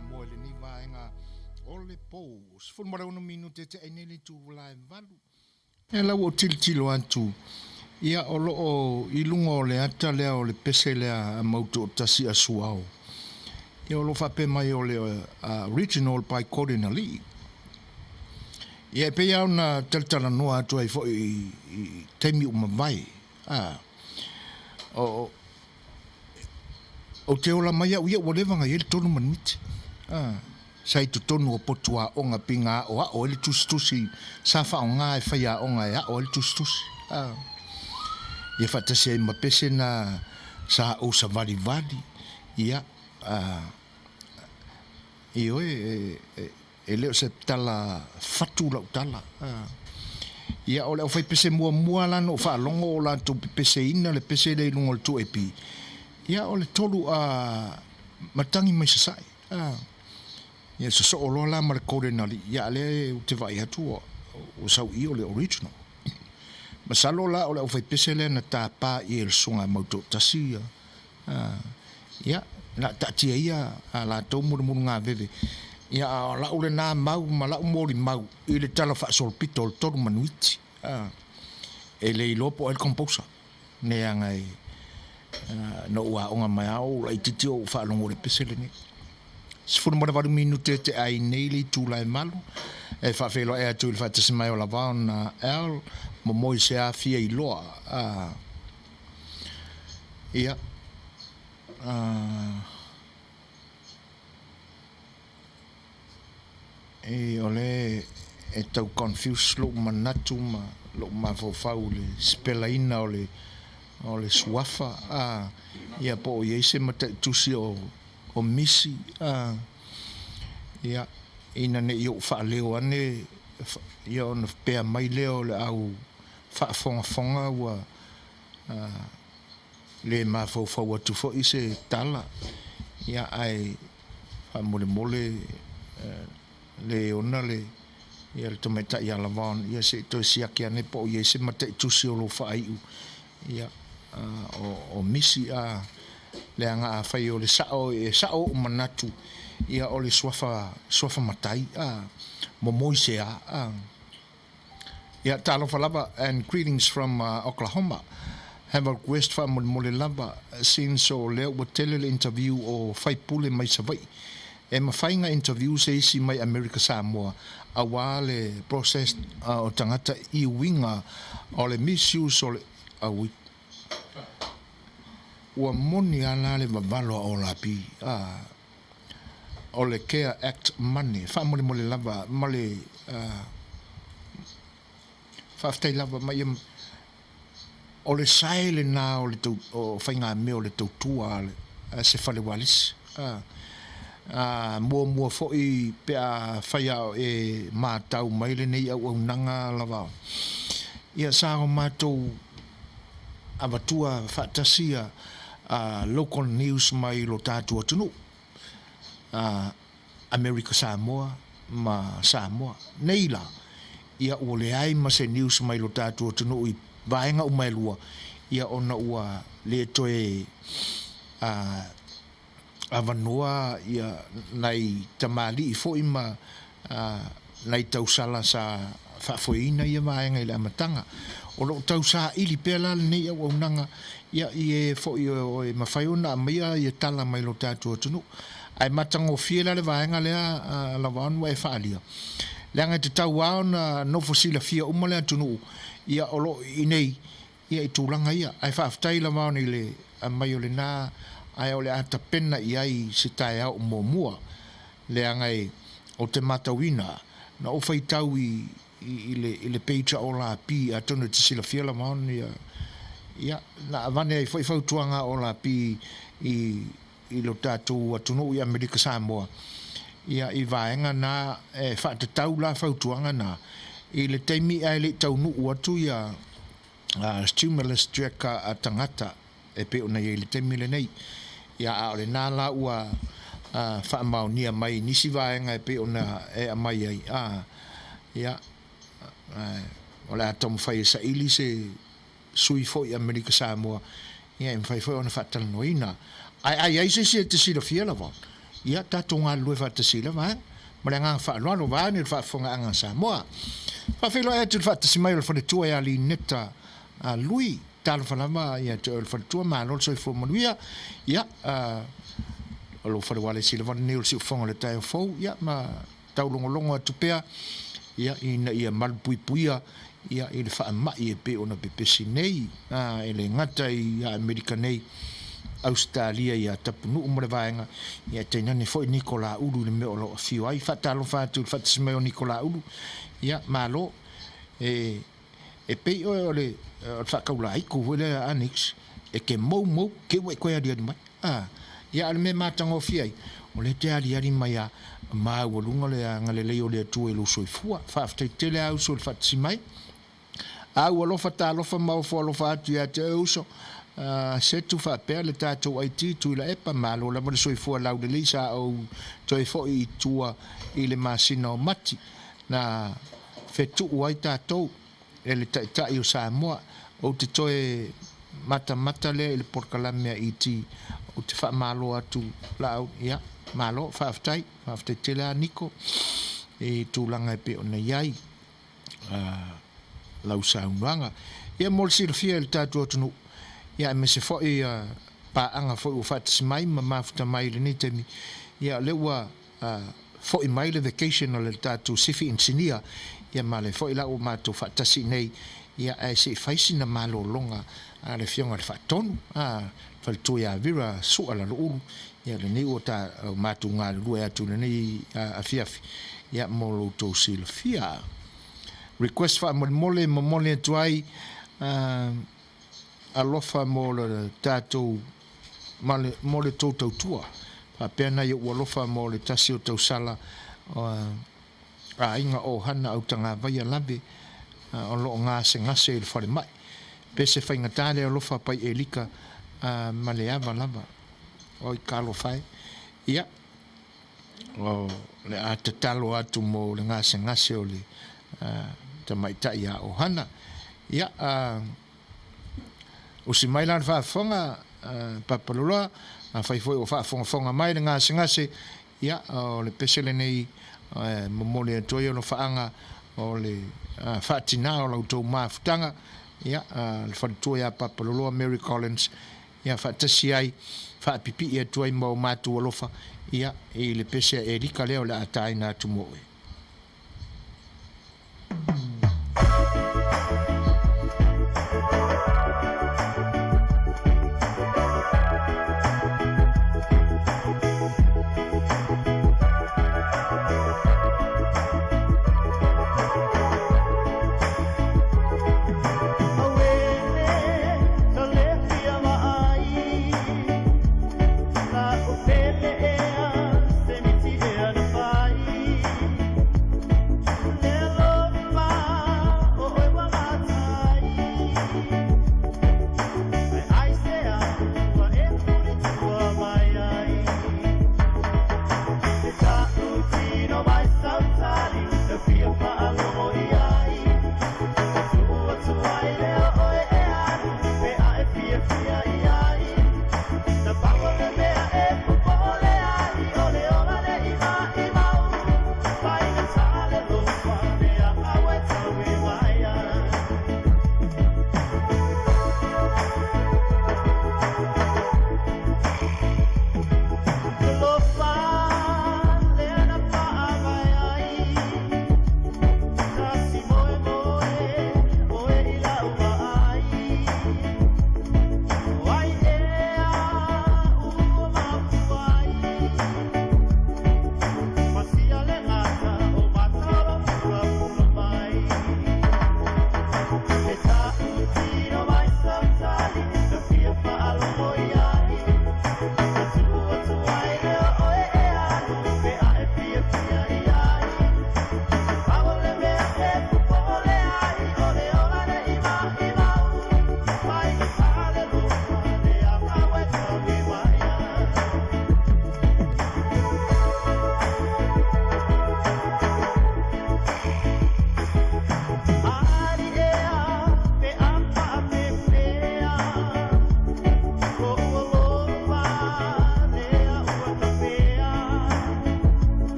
B: Samoa le ni vaenga ole pos. Fun mara uno minute te eneli tu lai valu. E la o tilo atu. Ia olo o ilunga o le ata lea o le pese lea a mautu o tasi a suao. Ia olo whape mai o le regional by Coordinali. Ia pe au na Talanoaga atu ai fo i temi umavai. O te ola mai au ia whatever ngai ele tonu manuiti. Sai tu tonu o potua o ngā pinga o ele tustusi sa wha o ngā e whai a o ngā o ele tustusi. Ia whatasi ai mapese na sa o sa vari ia i oe e leo se tala fatu lau tala. Ia o leo whai pese mua lano o wha longo o lanto pese ina le pese le lungo le tu epi. Ia o le tolu matangi mai sasai. Ia se so o loa la ma le kore nali. Ia le te vai hatu o sau i o le original. Masalo la o le whai pese le na tā pā i el sunga mauto tasi. Ia na tatia ia la tau muru ngā veve. Ia la ule nā mau ma la umori mau i le tala wha solpito o toru manuiti. E le ilopo el komposa. Ne angai no ua onga mai au la i titi o wha alongo le pese le ne. Sifuru mara varu minute te ai neili tūlai malu. E wha whelo e atu il whatasi mai o la vau na el mo moi se a fia i loa. Ia. E ole e tau confuse lo manatu ma lo ma fau le spelaina o le suafa ia po ia se mata tusi o misi ia ina ne yo fa leo ane ia on pe mai leo le au fa fonga wa le ma fau tu fo ise tala ia ai fa mole le ona le ia le tometa ia lavon ia se to sia ki ane po ia se mata tusi o lo fa ai ia o misi le anga fai o le sao manatu ia o le suafa matai mo moise ia talo falava and greetings from Oklahoma. Have a request from mole lava since o le o tele interview o Faipule mai savai e mawhainga interview se isi mai America Samoa a wale process o tangata I winga o le misuse o le awi ua moni ala le vavalo o la pi o le Care Act money fa mole lava mole fa ftai lava mai o le saile na o le tau o whainga me o le tau tua se fale walis mua fo I pe a whaia e mātau mai le nei au nanga lava ia sa o mātou avatua whatasia local news mai lo tātua tunu America Samoa ma Samoa neila ia o le ai ma se news mai lo tātua tunu I vaenga umai lua ia ona ua le toe avanoa ia nai tamali I fo ima nai tausala sa whafoina ia vaenga I le amatanga o lo tausa ili pela nei au nanga ia I fo I o mawhaiona mea I tala mai lo tātua tunu ai matango fiela le vaenga lea la vanu e whaalia leanga te tau ao na nofosila fia umale tunu ia olo inei ia I tūlanga ia ai whaaftai la vanu le mai o le nā ai o le ata pena I ai se tae au mua leanga o te matawina na o whaitau I le peita o la pi a tonu te sila fiela maon ia na avane ai whautuanga o la pi I lo tātou atunu I Amerika Samoa ia I vaenga na whaatatau la whautuanga na I le teimi ai le taunu uatu ia stimulus check a tangata e pe ona I le teimi le nei ia a le nā la ua whaamaunia mai nisi vaenga e pe ona e a mai ai ia o le atom whai sa ili se sui fo I Amerika Samoa ia whai fo ona whatalanoina ai se te sira fiela va ia tatou galulue faatasila vaega ma le agaga faaloalo vaani le fa'afofoga'aga Samoa faafeiloa atu le fa'atasi mai o le faletua ia lineta lui talofalama ia te o le faletua malo le soifua manuia ia o lo faleua le silavana nei o le si'ufoga o le taeofou ia ma taulogologo atu pea ia ina ia malupuipuia ia i le fa'ama'i e pe ona pepesi nei e le gata i Amerika nei Australia ia tapunu'u mo le vaega ia tainane fo'i Nikola'ulu le mea o lo'o afio ai fa'atalofa atu le fa'atasi mai o Nikola'ulu ia malo e pei o le fa'akaulaiku hoi le annex e ke mou ke ua koe aliali mai ia le mea matagofi ai o le te aliali mai a maualuga le agalelei o le atua i lou soifua fa'afetaitele auso le fa'atasi mai au alofa talofa maofo alofa atu ia te uso Setu fa'apea le tatou aiti tui la epa malo lava le soifua laulelei sa ou toe fo'i itua i le masina o mati na fetu'u ai tatou e le ta'ita'i o Samoa ou te toe mata le le porkalame a iti o te whaamalo atu lau ia malo whaafetai tele a niko e tūlanga e pe o nei ai lau saunuanga ia mol silfia le tatou atunu ia me se fo'i paanga fo'i o whaatasi mai ma mafuta mai le ni temi ia leua fo'i mai le vacation o le tatou sifi insinia ia ma le fo'i lau mātou whaatasi nei ia e se faisi na malo longa le fionga le whaatonu whalitu ia vira sua la luuru ia le ni o ta mātou ngā lua atu le ni afiafi ia molo tau silfia request fa mole atu ai alofa mo le tatou mo le tau tua fa pena ia alofa mo le tasi o tau sala inga o hana au tanga vai lave o lo ngase le fale mai pese fa ngatale alofa pai elika ma le ava lava o i kalo fai ia o le atatalo atu mo le ngase o le tamaita ia o hana ia o si mai lan fa'afoga papalola a fai foi o fa'afogafoga mai le ngase ia o le pese lenei momole atoia o lo fa'aga o le fa'atina o lautou mafutaga ia le faletua ia papaloloa Mary Collins ia fa'atasi ai fa'apipi'i atu ai ma o matou alofa ia i le pese e lika lea o le ataina atu mo oe
H: Fai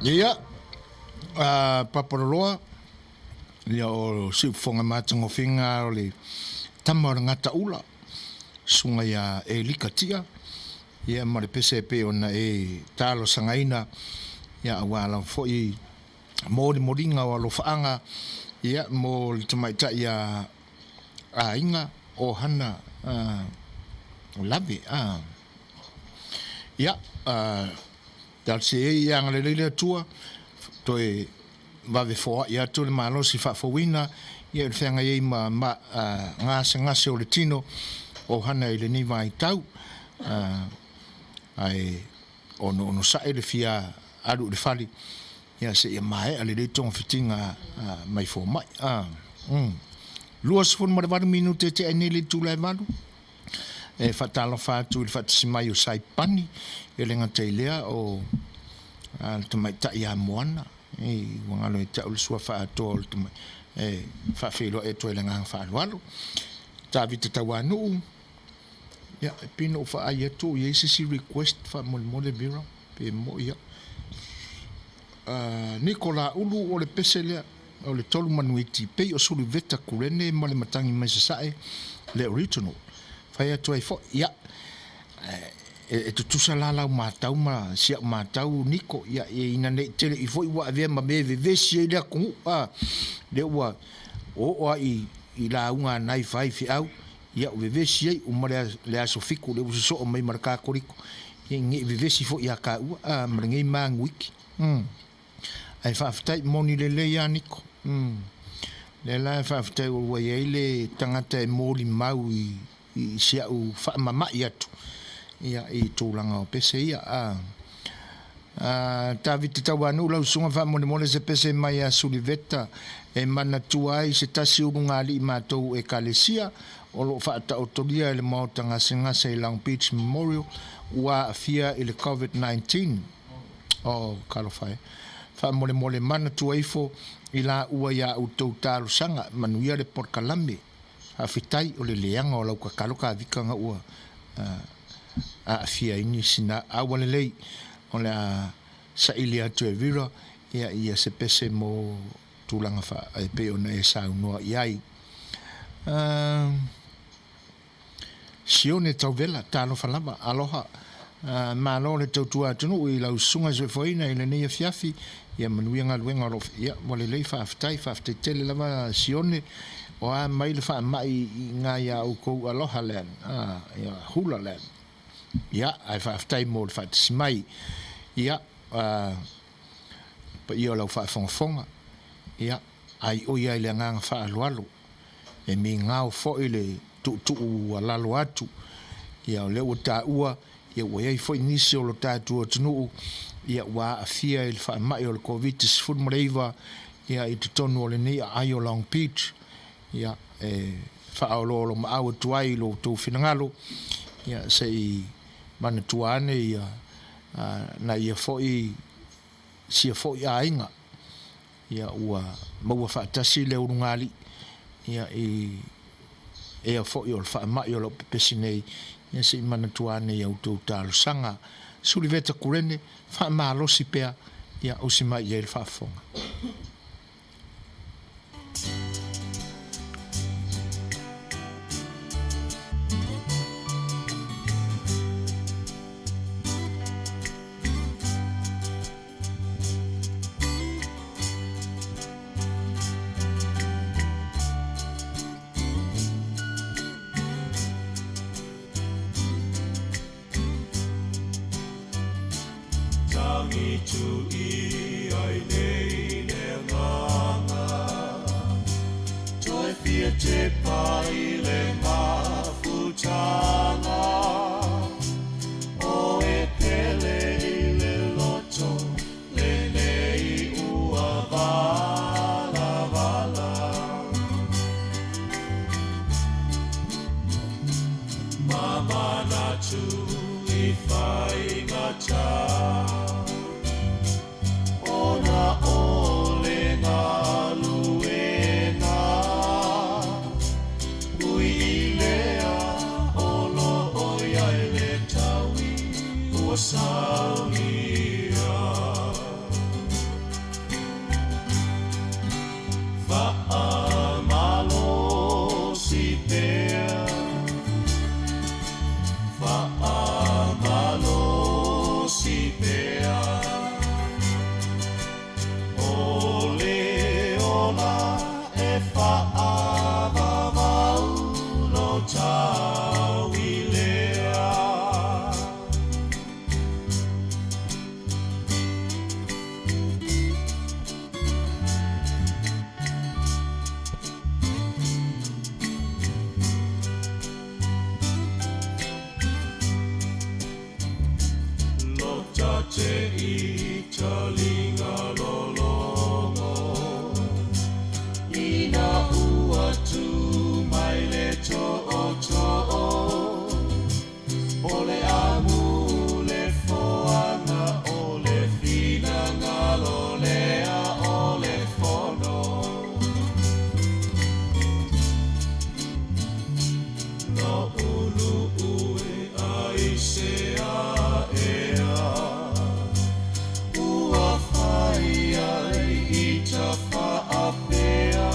B: Ia, Paparoloa, ia o siufonga matango whinga o le tamara ngata ula, sunga ia e likatia, ia mare pese pe ona e talo sangaina, ia awala fo i mōri moringa o alo whaanga, ia mō le tamaita ia a inga o hana lave, ia, tal se e ia ngalele atua, toi vave foa ia tu le malo si whaafowina ia le whenga ei ma ngase o le tino o hana i le ni vai tau ai ono sae le fia aru le whali ia se ia mai ale le tonga fitinga mai fo mai lua sifon ma le varu minute te ene le tu lai varu e whatala whātu le whatasimai o Saipani e le ngata i lea o le tamai tai a moana e wangalo e tau le sua whaato le tamai e whawhelo e toi le ngang whaalualo ta vita tau anu ia e pino whaai atu i eisisi request whaamole mira pe mo ia Nikola ulu o le pese lea o le tolu manuiti pei o sulu veta kurene ma le matangi mai sasae le original whai atu ai fo ia e tutusa lalau mātau ma sia mātau niko ia e ina nei tele i foi wa avea ma me vevesi e lea kungu le ua o i la unga nai fai fi au ia o vevesi e umare le aso fiku le uso o mai maraka koriko i nge vevesi fo ia ka ua marangei manguiki ai whaafitai moni le ia niko le la whaafitai o wai eile tangata e mōli mau i sia u whaamamai atu ia i tūlanga o pese ia ta viti tau anu lau sunga wha mone se pese mai a suliveta e mana tuai se tasi urunga li mātou e kalesia o lo whaata otoria le maotanga ngase i Long Beach Memorial ua afia i le COVID-19 o kalofai wha mone mana tuai fo i la ua ia utou tālu sanga manuia le porkalame fitai o le leanga o lau kakalo ka vikanga ua a fia ini sina awale lei o le sa ili atu e vira ia se pese mo tūlanga wha e pe ona e sa unua iai sione tau vela tāno whalama aloha malo le tautua atunu i lau sunga zoe foina i le neia fiafi ia manuia ngā luenga rof ia wale lei whaafitai tele lama sione o a mai le wha mai ngā ia au kou aloha len ia hula len ia ai whaafitai mō le whaatasimai ia pa ia lau whaafongafonga ia ai o ia i le nganga whaalualo e mi ngāo fo i le tu alalo atu ia o leo ta ua ia ua iai fo inisi o lo tātua tunuu ia ua afia i le whaamai o le COVID-19 mreiva ia i tutonu o le nei ai o Long Beach ia whaaololo maau tuai lo tō whinangalo ia se i mana tuane ia na ia foi sia foi a inga ia ua maua whaatasi le urungali ia e a foi o le whaamai o lo pepesi nei ia se i mana tuane ia utou tālo sanga suliveta kurene whaamalosi pea ia usimai ia il whaafonga
H: Ui ilea o lo o te I talinga lolongo Ina ua tu mai le to'o Ole amu le foanga o le finanga lolea o le fono No ulu ue aisea ea Ua whai ai I ta whaapea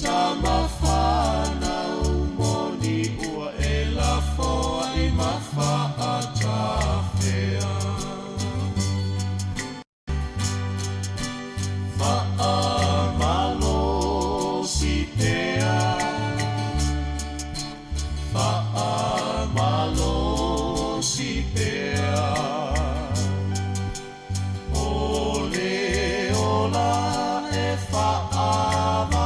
H: Tama whanau moni ua e la foa I ma whaatawhea Whaamalo si pea Whaamalo si pea Ole ola e whaamavau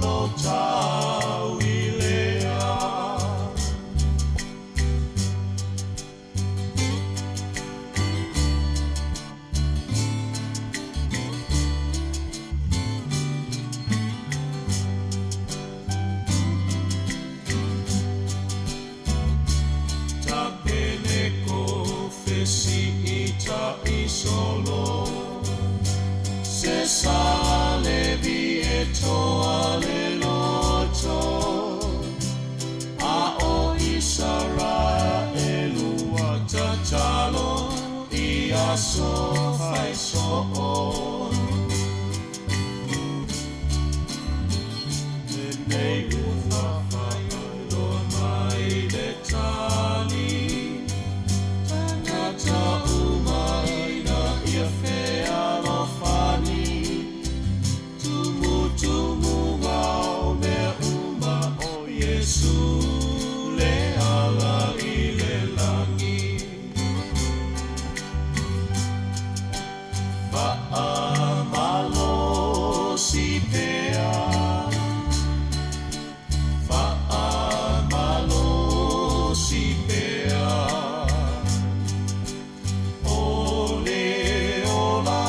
H: lo tau I lea Ta pene ko fesi I ta I solo Se sale vieto ale loto A o Isara e Leuatea talo I aso fai so Nei ufa lo mai le tali Tangata umaina ia fea lo fani Tumu ngao me uma o Yesu le ala I le langi Whaamalo si pea Whaamalo si pea Ole ola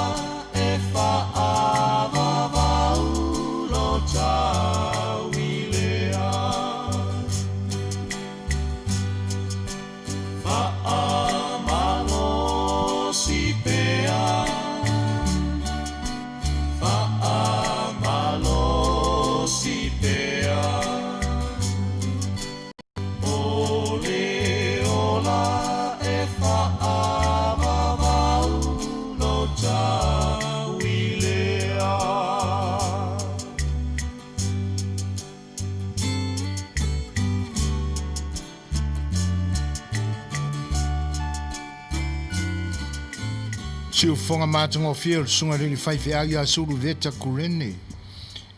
H: e whaamavau lo tau I lea Whaamalo si pea Whaamalo si pea Ole ola e whaamavau lo tau I lea
B: Siu fonga mātungo fia sunga rili whaiwhiagia suru veta kurene.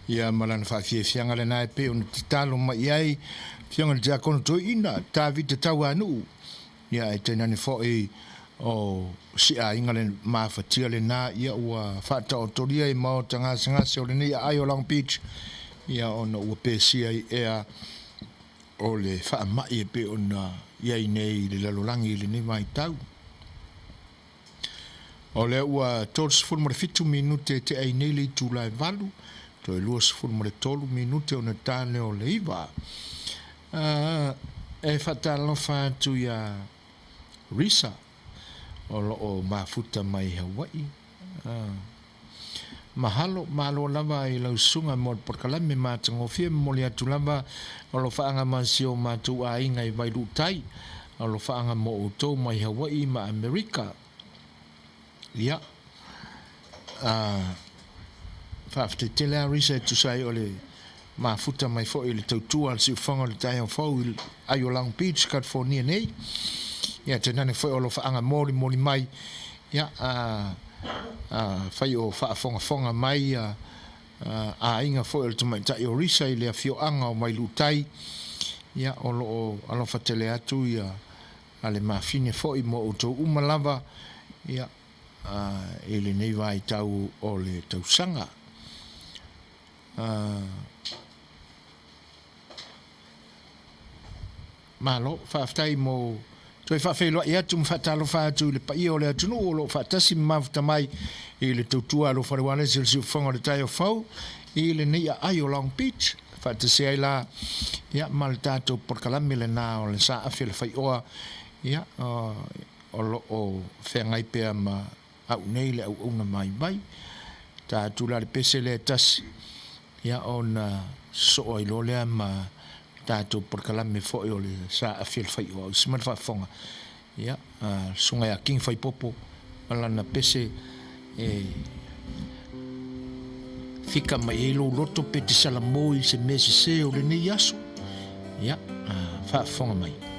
B: Ia malana whawhiawhianga le nai pe on titalo mai ai fianga le jakono to ina tā vita tau anu. Ia e teinane fo e o si a inga le mawhatia le nā ia ua whata o toria I mao tangasi o le nei ai o Long Beach. Ia ona ua pēsia I ea o le whaamai e pe ona iai nei le lalolangi le nei mai tau. O le ua tolu sifuru mo le fitu minute te ai nei le tūlai valu. To e lua sifuru mo le tolu minute o na tāne o le iwa. E whatalofa atu ia Risa. O loo mafuta mai Hawaii. Mahalo, malo lava I lau sunga mo le porkalame mātangofia mo le atu lava o lo whaanga masio mātu a inga I vai lutai. O lo whaanga mo o tau mai Hawaii ma Amerika. Ia. Whaaftetele a Risa e tusai o le mafuta mai fo I le tautua al si whanga le tai au fau ai o Long Beach, California nei. Ia tenane fo o lo whaanga mori mai. Ia whai o whaafonga mai a inga fo le tumai tai o Risa I le Afioga o mai lutai. Ia o lo alo whatele atu ia a le mawhine fo I mo o tau umalava. Ia e le nei vai tau o le tausanga. Malo, whaaftai mo Toi whawhelo ia tu mwhatalo whātu le pa ia o le atunu o lo whatasi mafuta mai i le tautua lo wharewane si le whanga le tai o whau i le nei a ai o Long Beach whatasi ai la ia ma le tātou porkalami le nā o le sa A Le Fai'oa ia o lo o whengai pēr ma au nei le au una mai mai tātou la le pese le tasi ia o na so ai lo lea ma tātou porkalami fōi o le sa A Le Fai'oa o siman whafonga ia sunga ya king Faipopo alana pese fika mai e lo loto pe te salamoi se mese se o le nei aso ia whafonga mai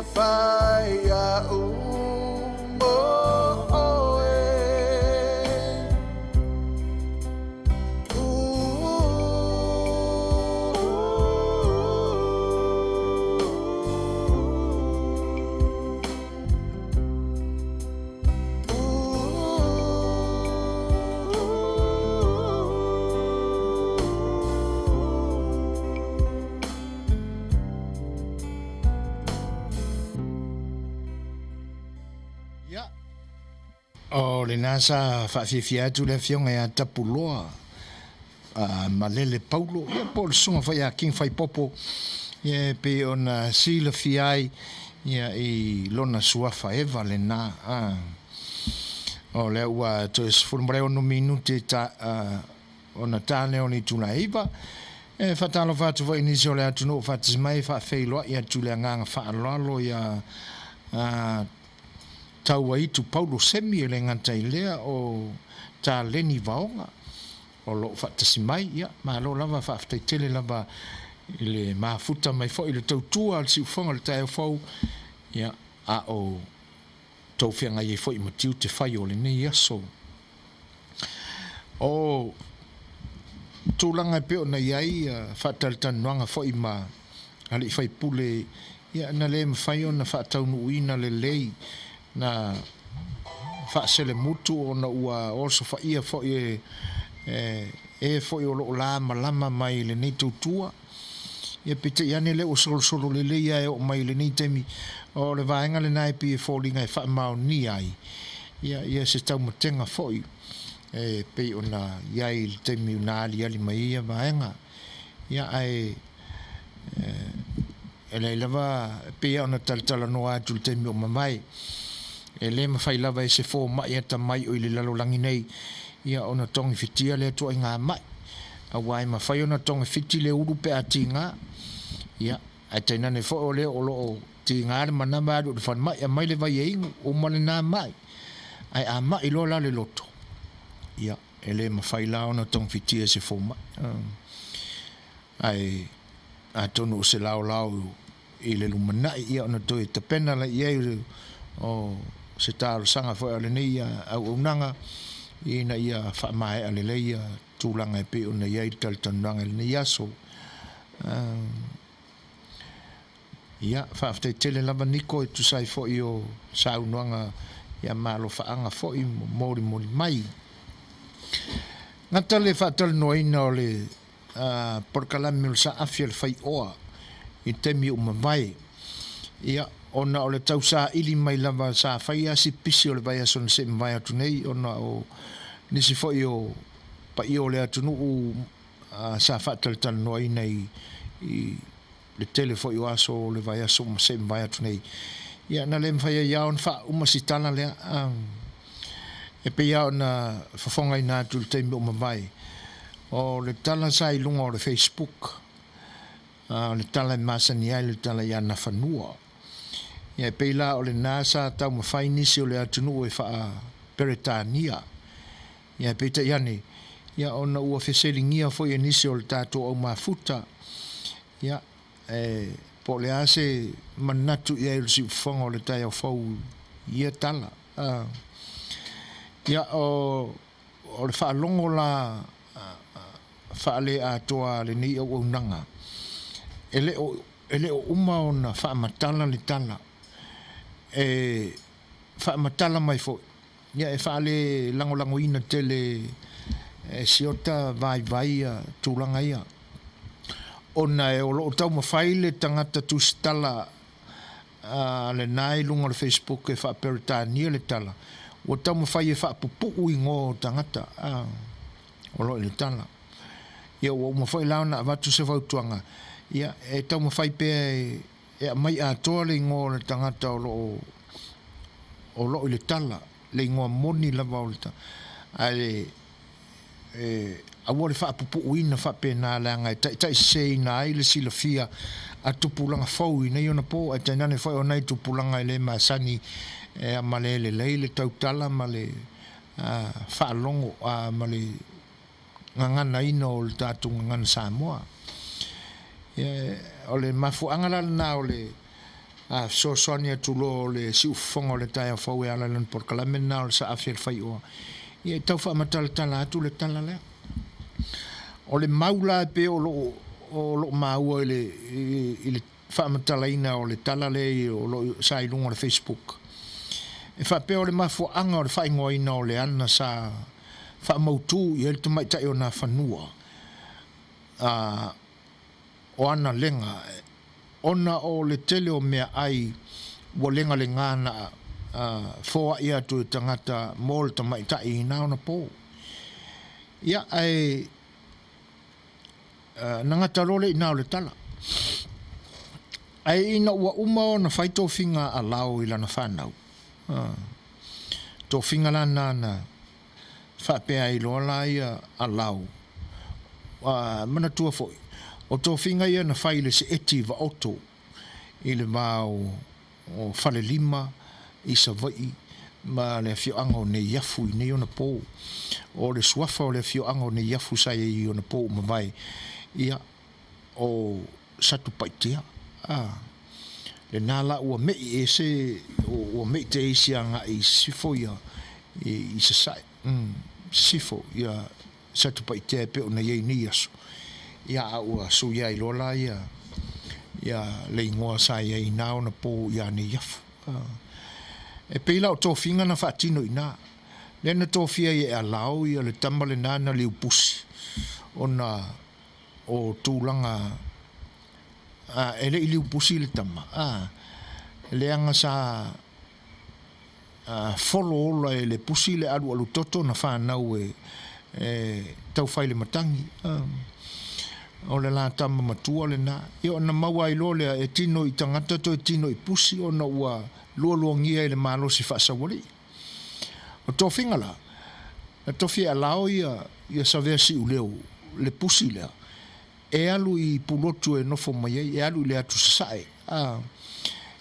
H: Fire, oh, oh, oh,
B: o le nasa whaafifia atu le fionga ia tapuloa malele paulo ia po le sunga whai a king Faipopo ia pe ona sila fiai ia i lona suafa eva le na o le ua to es fulmreo no minute ta ona tane oni tuna iva fatalo fatu va inisio le atu no fatis mai fa feilo ia tu le nganga fa lolo ia tau ai tu Paulo semi le ngata ilea o ta leni vaonga o lo fatasi mai ia ma lo lava fa tele lava ile mafuta mai fo ile tautua al si fonga le tai fo ia a o tau fianga ye fo i matiu te fai o le nei aso o tūlanga pe o na iai whatal tanuanga fo i ma ali Faipule ia na le mwhai o na whatau nuina le lei na whaasele mutu o na ua oso whaia fo i fo i o lo la malama mai le nei tautua ia pita iane le o solo le leia o mai le nei temi o le vaenga le nai pi fo linga wha mao ni ai ia se tau matenga fo i pe o na iai le temi una ali mai ia vaenga ia ai ele lava pe ona talanoaga atu le temi o mamai le mawhai lava se fo mai ata mai o i le lalolangi nei ia ona tongi fitia le atua i ngā mai a wai mawhai ona tongi fiti le uru pe ati ngā ia ai tainane fo o le o lo ti ngā le manama adu le whan mai a mai le vai e ingu o male nā mai ai a mai lo la le loto ia ele mawhai la ona tongi fitia se fo mai ai a tonu o se lao i le lumanai ia ona toi te pena la ia o se talo sanga fo ale nei au unanga ina ia fa mai ale leia tulanga e pe ona ia tal tananga le nei aso ia fa fte tele lava niko e tu sai fo io sa unanga ia malo fa anga fo i mori mai ngata le fa tal noina le por kalamil sa afia le Fai'oa i temi o mawai ia ona o le tau sa ili mai lava sa whaia si pisi o le vai aso se mwai atu nei ona o nisi fo i o pa i o le atu nuu sa whatal talanoa nei i le tele fo i o aso le vai aso se mwai atu nei ia na le mwhaia iao na wha umasitana lea e pe iao na whafonga i nātu le temi o mawai o le tala sa i lunga o le Facebook le tala i masani ai le tala i ana whanua ia pe la o le nasa tau mawhai nisi o le atunu e wha Peretania ia pe ta iane ia ona ua wheselingia fo i nisi o le tātou au mafuta ia po le ase manatu ia i si ufonga o le tai au fau ia tala ia o le whaalongo la whaale atoa le nei au nanga ele o uma o na whaamatala le tala whaamatala mai fo ia e whaale lango ina tele siota vai tūlanga ia ona e o loo tau mawhai le tangata tūstala le nai lunga le Facebook e whaaperitania le tala o tau mawhai e whaapupu i ngō tangata o loo le tala ia o mawhai lao na watu se wautuanga ia e tau mawhai pe e mai atoa le ngō le tangata o loo le tala le ngō moni lava o le tala ai awa le whaapupu ina whapena langa tai sei na ai le silafia a tupulanga fau i nei ona po a tainane whai o nei tupulanga i le masani a male le leile tautala ma le whaalongo ma le ngangana ina o le tātu ngangana Samoa o le mafuanga na o le Suasua tulo le siufonga o le tai fau e ala lan por Palemene na o le sa afia le Fai'oa ia tau whaamatala atu le tala lea o le maula pe o lo maua i le whaamatala ina o le tala le o lo sa ilunga o le Facebook e whape o le mafuanga o le whaingoa ina o le ana sa whaamautu i ele tamai tai o na whanua o ana lenga ona o le tele o mea ai wa lenga le ngana fōa ia tu tangata mōl ta mai ta I nao na pō. Ia ai nangata role I nao le tala. Ai ina ua uma o na whaito whinga a lau I lana whanau. Tō whinga lana na whapea I loa la ia a lau. Mana tua foi. O tō whinga ia na whaile se eti va oto I le vāo o whale lima I sa vai ma le Afioga o ne iafu I nei ona pō. O le suafa o le Afioga o ne iafu sa I ona pō ma vai. Ia o satu paitea. Le nala ua mei e se ua mei te eisianga I sifo ia I sa sai. Sifo ia satu paitea pe o na iei ni aso. Ia a ua su ia I lola ia le ingoa sa ia I nao na pō ia ne iafu. E peila o tō whinga na whaatino I nā. Lena tō whia I a lau ia le tama le nāna le upusi. O tūlanga ele I le upusi le tama. Le anga sa follow ola e le pusi le alu toto na whanau tau whai le matangi. O le la tama matua le nā. Ia ona maua I lo le e tino I tangata to e tino I pusi o na ua lua ngia I le malosi whaasawari. O tō whinga la. Na tofi a lao ia sa vea si uleo le pusi lea. E alu I pulotu e nofo mai e alu I le atu sasae.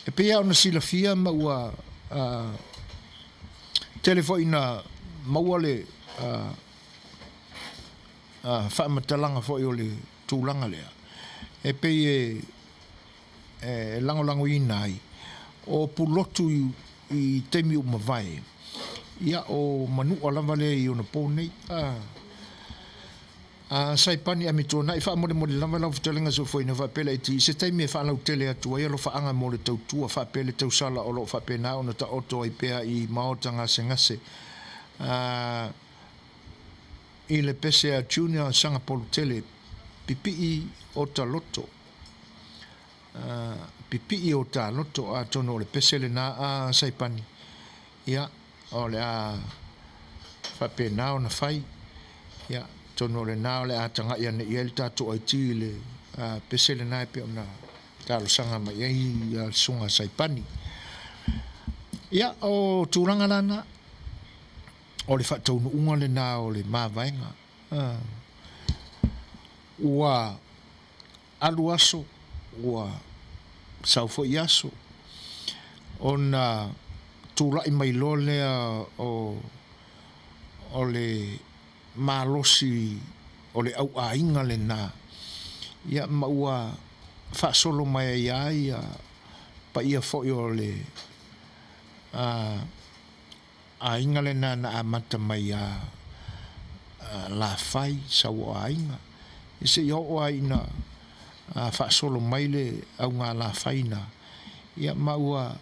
B: E pea ona sila fia ma ua telefo ina maua le whaamatalanga fo I o le tūlanga lea. E pei e lango I nai. O pulotu I temi o mawai. Ia o Manuia Lau I ona pōnei. Saipani a mitona I whaamore mo le lama lau Fetalaiga so foi na whapela iti. Se taimi e whaalau tele atua ia lo whaanga mo le tautua whapele tausala o lo whapena o na ta oto ai pea I maotanga se ngase. I le pese a junior sanga polu tele pipi o ta loto. Pipi o ta loto a tono le pese le na saipani. Ia o le a whapena o na whai. Ia tono le nao le atanga ia ne ia le tato ai ti le pese le nai pe ona talo sanga mai ai sunga saipani. Ia o tūranga lana o le whataunu unga le nao le māwaenga. Ua alu aso ua saufo I aso ona tūrai mai lo lea o le malosi o le au ainga le nā. Ia maua whaasolo mai ai pa ia fo I o le ainga le nā na amata mai la fai sa o ainga. Ise I o aina whaasolo mai le au ngā la fai na. Ia maua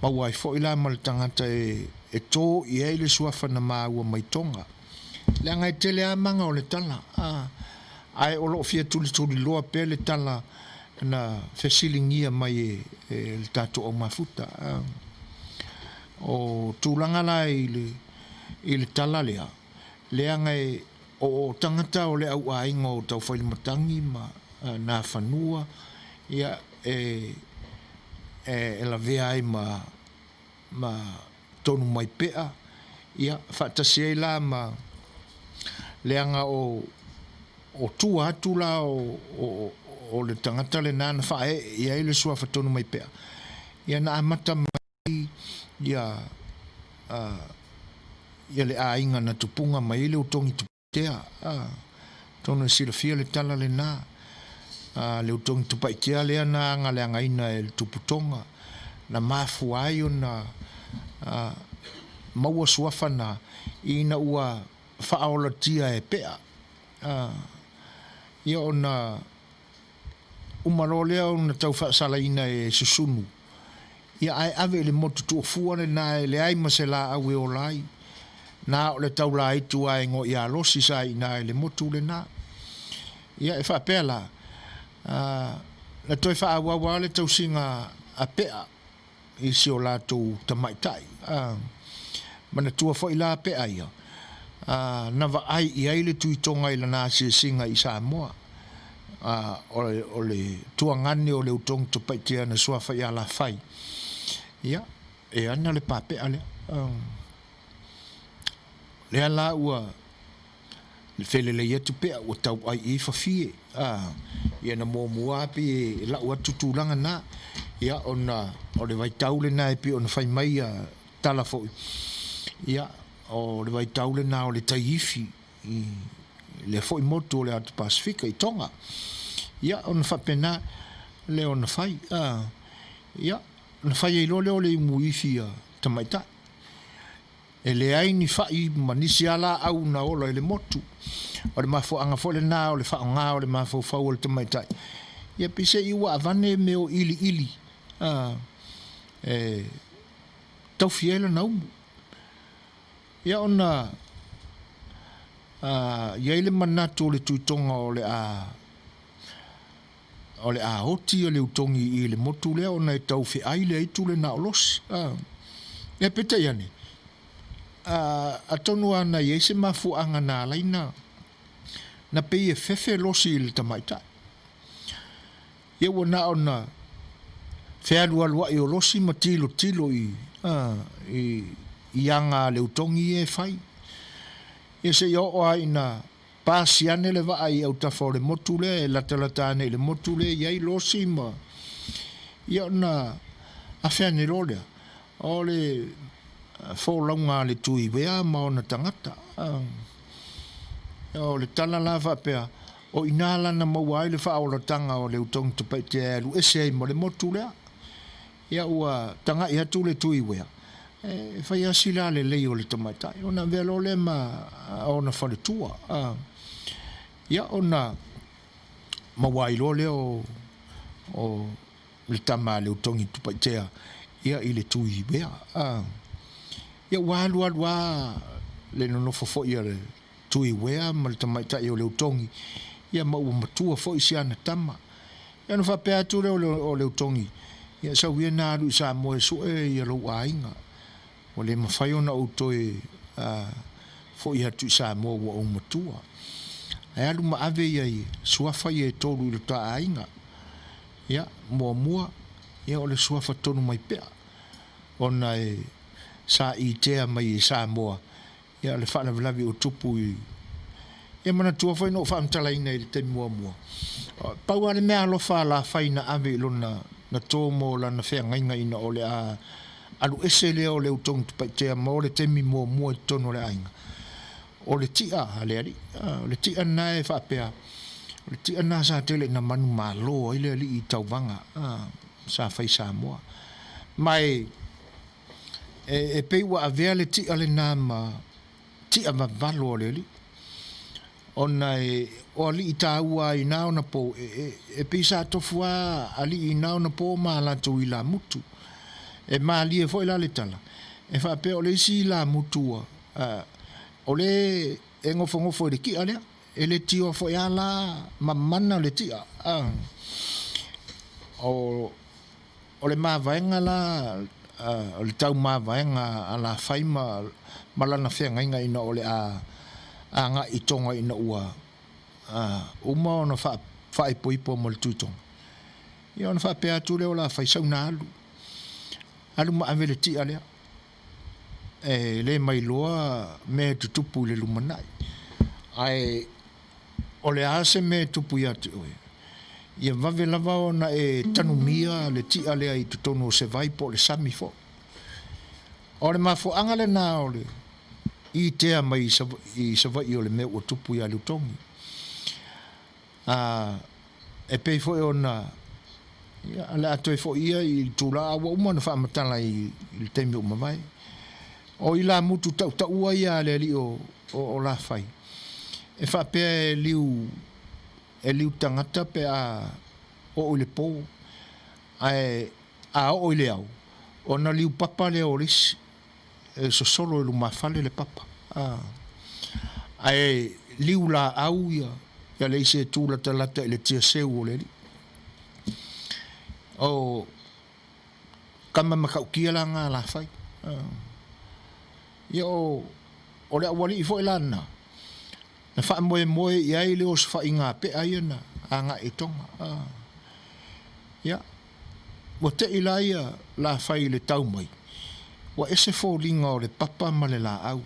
B: ai fo I la mal tangata e tō I ei le suafa na māua mai tonga. Le angai tele a manga o le tala. Ai o loo fia tuli loa pe le tala na fesilingia mai le tato o mafuta. O tūlanga la I le tala lea. Le angai o tangata o le au ainga o tau whailimatangi ma nā whanua. Ia la vea ai ma tonu mai pea. Ia whaatasi ei la ma leanga o tua atu la o le tangata le nana whae ia ele sua whatonu mai pea. Ia na amata mai ia le ainga na tupunga mai ele utongi tupatea. Tonu sila fia le tala le nā. Le utongi tupaitea lea na anga le angaina e le tuputonga. Na mafu ai o na maua suafa na ina ua whaola tia e pea. Ia o na umarolea o na tau whaasala ina e susunu. Ia ai ave le motu tu fuane na le ai masela awe o lai. Na o le tau la itu ai ngo ia losi sa ina le motu le na. Ia e whapea la. Na toi whaawawa le tau singa a pea. i si o lātou tamaitai. Mana tua fo i la pe aia. Na va ai i ai le tuitonga i lana si singa i Samoa. O le tuangani o le utong to paitea na sua fai ala fai. Ia, e ana le pape ale. Le ala ua le fele le yetu pea o tau ai i fafie. Ia na mō mua pe e la ua tutulanga na. Ia ona o le vai taule na e pe ona fai mai tala foi. Ia o le vai taule na o le taifi le foi moto le atu Pasifika i Tonga. Ia ona whapena le ona fai. Ia ona fai e lole o le muifi tamaita. E le ai ni fai manisi ala au na ola le motu. O le mafo anga fo le na o le wha ngā o le mafo fau o le tamaita. Ia pise iwa avane me o ili. Tau fiela na umu. Ia ona ia ile manatu o le tuitonga o le a hoti o le utongi i le motu lea ona e tau fi aile ai tule na olos. Ia peta iane. A tonu ana i eise mafu anga na laina na pei e fefe losi i le tamaita. Ia wana ona whealualua i o losi ma tilo i anga le utongi e fai. Ia se i oa ina pasiane le va ai au tafo le motu le e latalatane le motu le iai losi ma ia ona a wheane lolea o le fōlaunga le tui wea ma ona tangata. O le tala lava pea o inala na maua ai le whaolatanga o le utongi tupai te alu ese ai mo le motu lea. Ia ua tanga i hatu le tui wea. Whai asila le lei o le tamaitai. Ona velo le ma ona whale tua. Ia ona mawailo le o le tama le utongi tupai tea. Ia i le tui wea. Ia walu le no fo ia le tui wea ma le tamaitai o le utongi. Ia maua matua fo isi ana tama. Ia no whapea tu le o le utongi. Ia sa wia nā alu i Samoa so ia lo ainga. O le mawhai ona autoe fo i hatu i Samoa wa o matua. Ai alu ma ave iai suafa i e tolu i lo ta ainga. Ia mua. Ia o le suafa tonu mai pea. Ona e sa i tea mai i Samoa. Ia le whana vlavi o tupu i. Ia mana tua whai no whaamtalaina i le te mua. Pau ale mea alofa la whaina ave i lona na tōmo la na whea ngainga ina o le alu ese lea o le utongi tupai tea ma o le temi mua i tono le ainga. O le tia ale ari. O le tia na e whapea. O le tia na sa tele na manu malo i le ali i tauwanga. Sa whai Samoa. Mai e peiwa a vea le tia le nā ma tia ma valo o le ali. Ona o ali i tāua i nao na po e pisa tofua ali i nao na po ma lato i la mutu. E ma ali e foi la le tala. E whape o le isi la mutua. O le e ngofo le ki alea. E le tio foi ala mamana le tia. O le mavaenga la o le tau mavaenga a la faima malana whenga inga ina o le a nga i tonga ina ua uma ona whae poipo mo le tuitonga. Ia ona whae pēa tūle o la whai sauna alu ma ave le tia lea. E le mai loa me tutupu le lumanai. Ai o le ase me tupu ia te oe. Ia vave lava ona e tanumia le tia lea i tutono se vai po le sami fo. O le mafo angale na o le i tea mai i savai o le mea o tupu ia le utongi. E pei fo e ona le ato e fo ia i tūla awa uma na whaamatala i le teimi o mawai. O i la mutu tau ua ia le ali o la whai. E whapea e liu tangata pe o le pō. A o le au. O na liu papa le o risi. E so solo e lu mawhale le papa. Ai liu la au ia. Ia le ise tūla talata e le tia seu o le li. O kama makaukia la ngā la fai. Ia o le awali i fo ilana. Na wha moe i ai leo sa wha i ngā pe ai ana a ngā e tonga. Ia. Wa te ilaia la fai le tau mai. Wa ese fo linga o le papa ma le la au.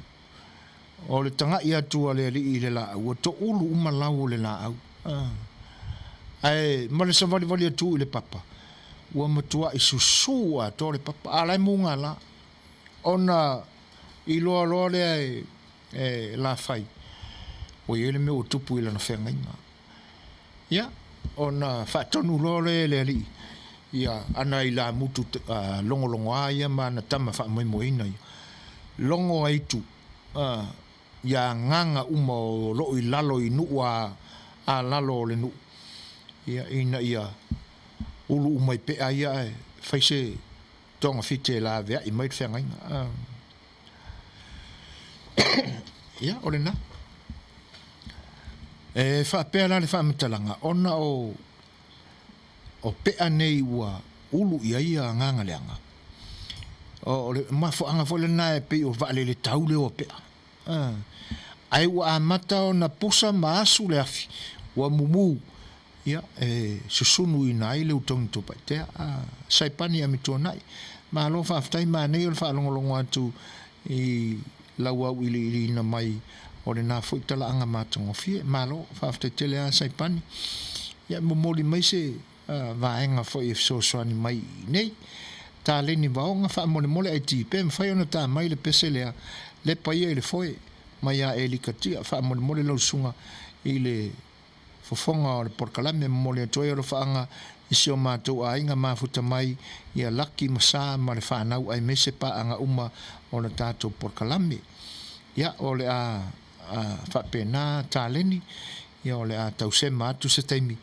B: O le tanga i atua le ali i le la au. O to ulu umalau o le la au. Ai, ma le sa vali atu i le papa. Ua matua i susua to le papa. Alai munga la. Ona i loa le la fai. O i ele me o tupu i lana whenga inga. Ia, ona whaatonu loa le ali. Ia, ana i la mutu longo aia ma na tama wha moe ina ia. Longo aitu. Ia nganga uma o lo i lalo i nua a lalo le nu. Ia, ina ia. Ulu umai pe aia e. Whaise tonga fite la vea i mai whenga inga. Ia, ole na. E whaapea la le whaametalanga. Ona o pea nei ua ulu ia ia nganga leanga. O le mafo anga fo le nae pe o vale le tau le o pea. Ai ua amata o na pusa maasu le afi. Ua mumu. Ia, susunu i nai le utongi topa. Tea, saipani a mitua nai. Ma alo whaaftai ma nei o le whaalongolongo atu i lau au ili na mai o le nā fwoi tala anga mātango fie. Ma alo whaaftai tele a saipani. Ia, mumoli mai se vaenga fwoi e Suasua ni mai nei. Tā leni vaonga wha mole ai tipe. Mwhai ona tā mai le pese lea. Le paia i le fwoi. Mai a e likatia. Wha mole lau sunga i le fofonga o le porkalame mole atoe o le whaanga i sio mātou a inga mafuta mai i a laki masa ma le whanau ai mese pa anga uma o le tātou porkalame. Ia o le a whapena tāleni ia o le a tausema atu se taimi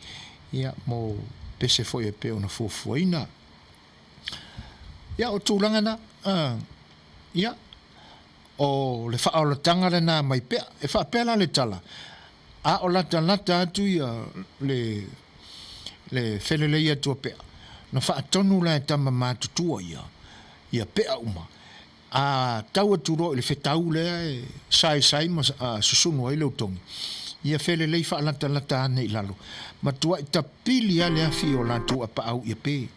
B: ia mo pese foi e pe ona fuafuaina. Ia o tūlangana ia o le whaolatanga le nā mai pea e whapela le tala. A o lata atu ia le whelelei atua pea. Na whaatonu la e tama mātutua ia pea uma. A tau aturo i le whetau lea e sai ma susunu ai leo tongi. Ia whelelei whaalata ane i lalo. Matua i tapili a lea fi o lantu a paau ia pe.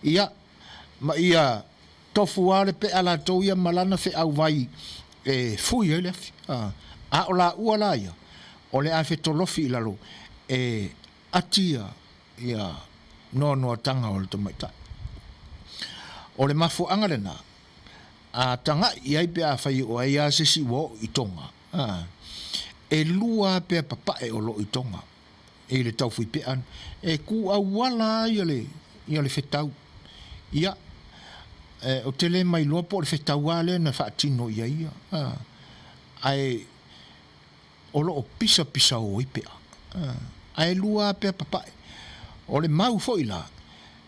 B: Ia, ma ia tofu ale pea lato ia malana wheau vai e fui ai lea fi. A o la ua la ia. O le a whetolofi i lalo e atia ia noa tanga o le tamaita. O le mafu angarena a tanga i ai pia whai o ai a sesi wo i tonga. E lua pia papa e o lo i tonga. E le tau fui pean. E ku a wala i le whetau. Ia o tele mai loa po le whetau ale na whaatino i ai. Ai o lo pisa o i pea. Ai lua pea papai. O le mau foi la.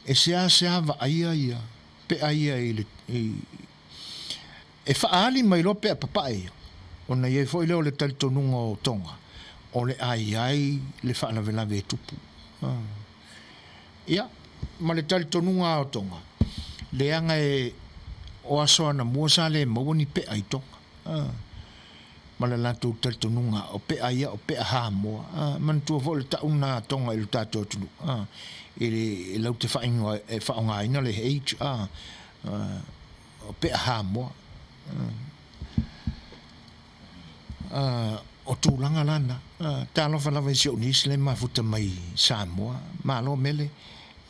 B: E sea va aia ia. Pea ia e whaali mai lo pea papai. O na iei foi leo le talitonunga o tonga. O le ai le whaalavelave tupu. Ia. Ma le talitonunga o tonga. Le anga e o aso ana muasa le mawani pea i tonga. Ma le lantou talitonunga o pea ia o pea hamoa. Mantua fo le tauna tonga i le tātou tunu. E lau te whaonga ina le H. O pea hamoa. O tūlanga lana. Tālo whalawa i sio nisi le mafuta mai Samoa. Malo mele.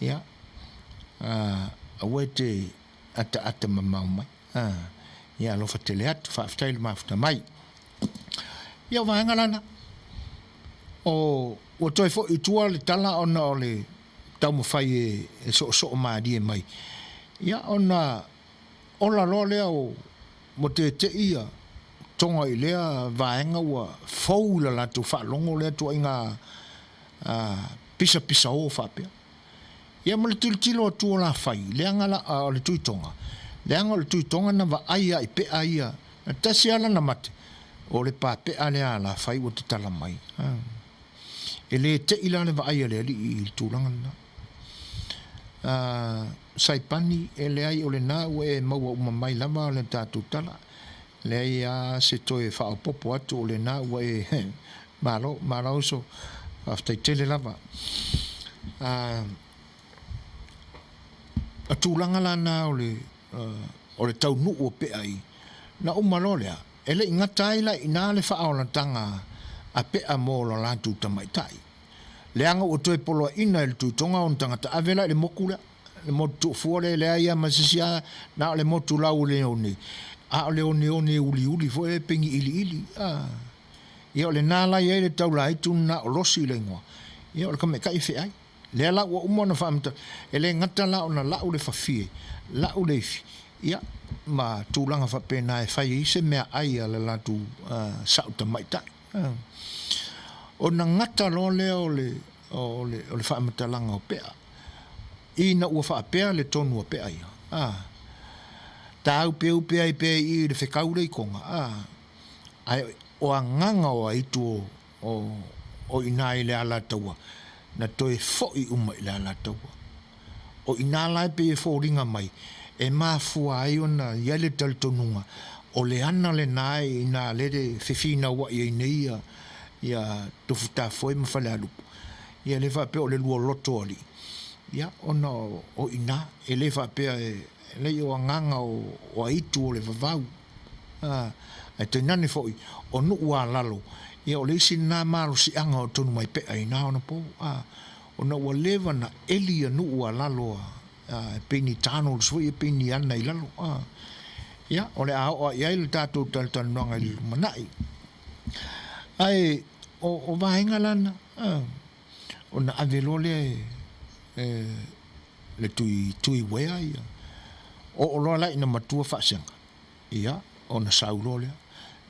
B: Ia. Awe te ata mamau mai. Ia lo whatele atu. Whaftai le mafuta mai. Ia wahanga lana. O toi fo i tua le tala ona o le tau mawhai e so maadi e mai. Ia ona ola loa lea o mo te ia tonga i lea vaenga ua faula la tu whaalongo lea tu inga pisa o whapea. Ia mo le tilo tu o la whai. Leanga la o le tuitonga. Leanga o le tuitonga na wa aia i pe aia. Na tasi ala na mate. O le pape alea la whai o te tala mai. E le te ila le wa aia lea li i tūlanga na. saipani e le ai o le nā ua e maua uma mai lava o le tātou tala. Le ai a se toe whaopopo atu o le nā ua e malo so aftai tele lava. A tūlanga lana o le tau nuu o pe ai. Na umalo lea, e le ingatai la ina le whaolatanga a pea mo lo lantu tamaitai. Le anga o toe polo ina il tutonga on tangata avela le mokula le motu fuore le aia masisia na le motu lau le oni a le oni uli fo e pengi ili ia le nala ia le taula itu na olosi le ngoa ia le kame kai fe ai le la o umona famta e le ngata la ona la le fafie la le fi ia ma tulanga fa pena e fai se mea ai le la tu sauta maita o na ngata lo le o le whaamatalaga o pea. Ina ua whaapea le tonu o pea ia. Tāu peu pea i pea i le whekaure i konga. Ai o a nganga o aitu o ina i le ala taua. Na toe foi uma i le ala taua. O ina lai pe e fōringa mai. E mā fua ai o na iale tal tonunga. O le ana le nai ina lere whiwhina wa i nei ia tofuta foi mawhale alupu. Ia le whape o le lua loto ali. Ia ona o ina e le whape e le o nganga o aitu o le vavau. E te nane foi o nuua lalo. Ia o le isi nā maro si anga o tonu mai pea i nā ona po. Ona ua lewa na eli a nuua lalo peni tāno le sui e peni ana i lalo. Ia o le ao ia i le tātou Talanoaga i manai. Ai o vaenga lana o na avelo le tui wea ia o loa lai na matua whaasanga ia o na saulo lea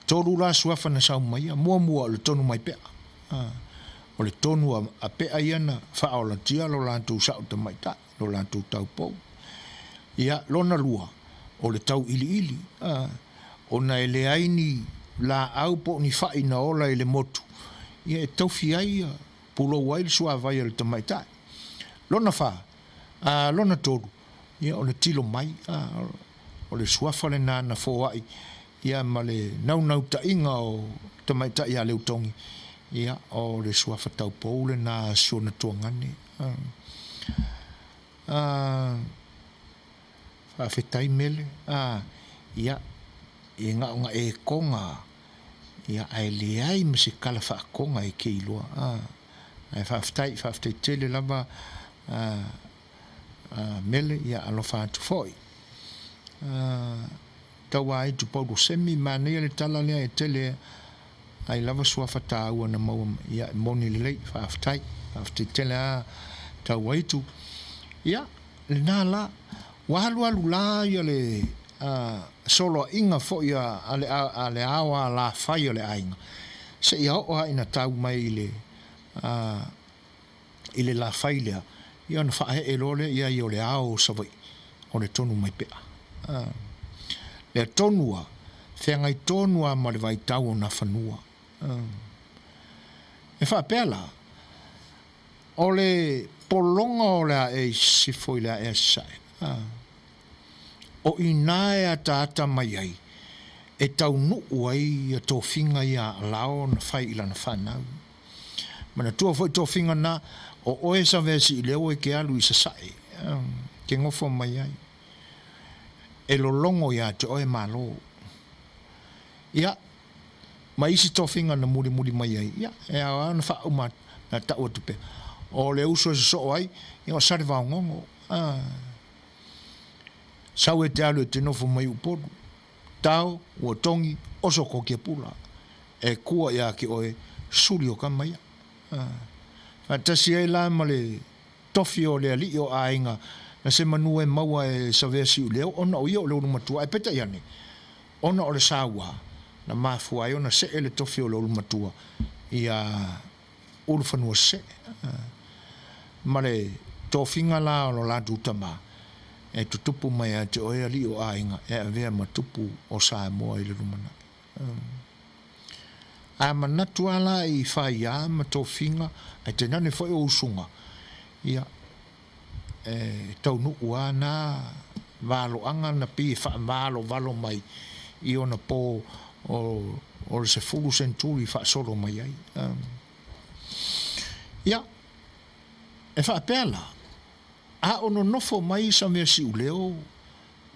B: toru la suafa na sau mai mua o le tonu mai pea o le tonu a pea ia na whaola tia lo lantou sau ta mai ta lo lantou tau pou ia lona lua o le tau ili o na ele aini la au po ni whai na ola i le motu ia e tauwhi ai pulo wai le sua vai le tamaitai. Lona wha, lona toru, ia o le tilo mai, o le suafa le nā na fōai, ia ma le nau ta inga o tamaitai a leu tongi, ia o le suafa tau pou le nā siona tuangane. Whawhetai mele, ia e ngā e konga, ia ai le ai ma se kala whaakonga e ke iloa. Ai whawhetai tele lava mele ia alofa atu foi. Taua ai tu paudo semi manea le tala lea e tele ai lava suafa tāua na maua ia moni le lei whawhetai tele taua ai tu. Ia le nā la wahalu la ia le solo inga fo ia ale awa la fai le ainga. Se ia o ina tau mai ile la fai lea. Ia na whae e lole ia i o le ao savai. O le tonu mai pea. Le tonua, whengai tonua ma le vai tau na whanua. E wha pea la. O le polonga o lea e sifo i lea e sai. O inae a tāta mai ai, e tau nuu ai a tō whinga i a lao na whai ila na whanau. Mana tua fwoi tō whinga na, o oe sa vesi i leo e ke alu i sa sae, ke ngofo mai ai. E lo longo i a te oe malo. Ia, ma isi tō whinga na muri mai ai, ia, e a na wha umat na tau atupe. O le uso e so ai, ia o sare vau ngongo, sau e te alu e te nofo mai uporu. Tau, ua tongi, oso ko kia pula. E kua ia ki oe, suri o ka mai. Tasi ai la ma le tofi o le ali o ainga, na se manu e maua e savesi u leo, ona o ia o leo matua, e peta iane. Ona o le saua, na mafu ai, ona se e le tofi o leo matua, ia urufanua se. Ma le tofinga la o lo la dutama. E tutupu mai a te oea li o ainga, e a vea matupu o Samoa i le rumana. A manatu ala i whai a ma tō whinga, e te nane whai o usunga. Ia, tau nu na valo anga na pi fa valo mai I ona po o se fulu senturi fa solo mai ai ia e fa pela a ono nofo mai sa me si uleo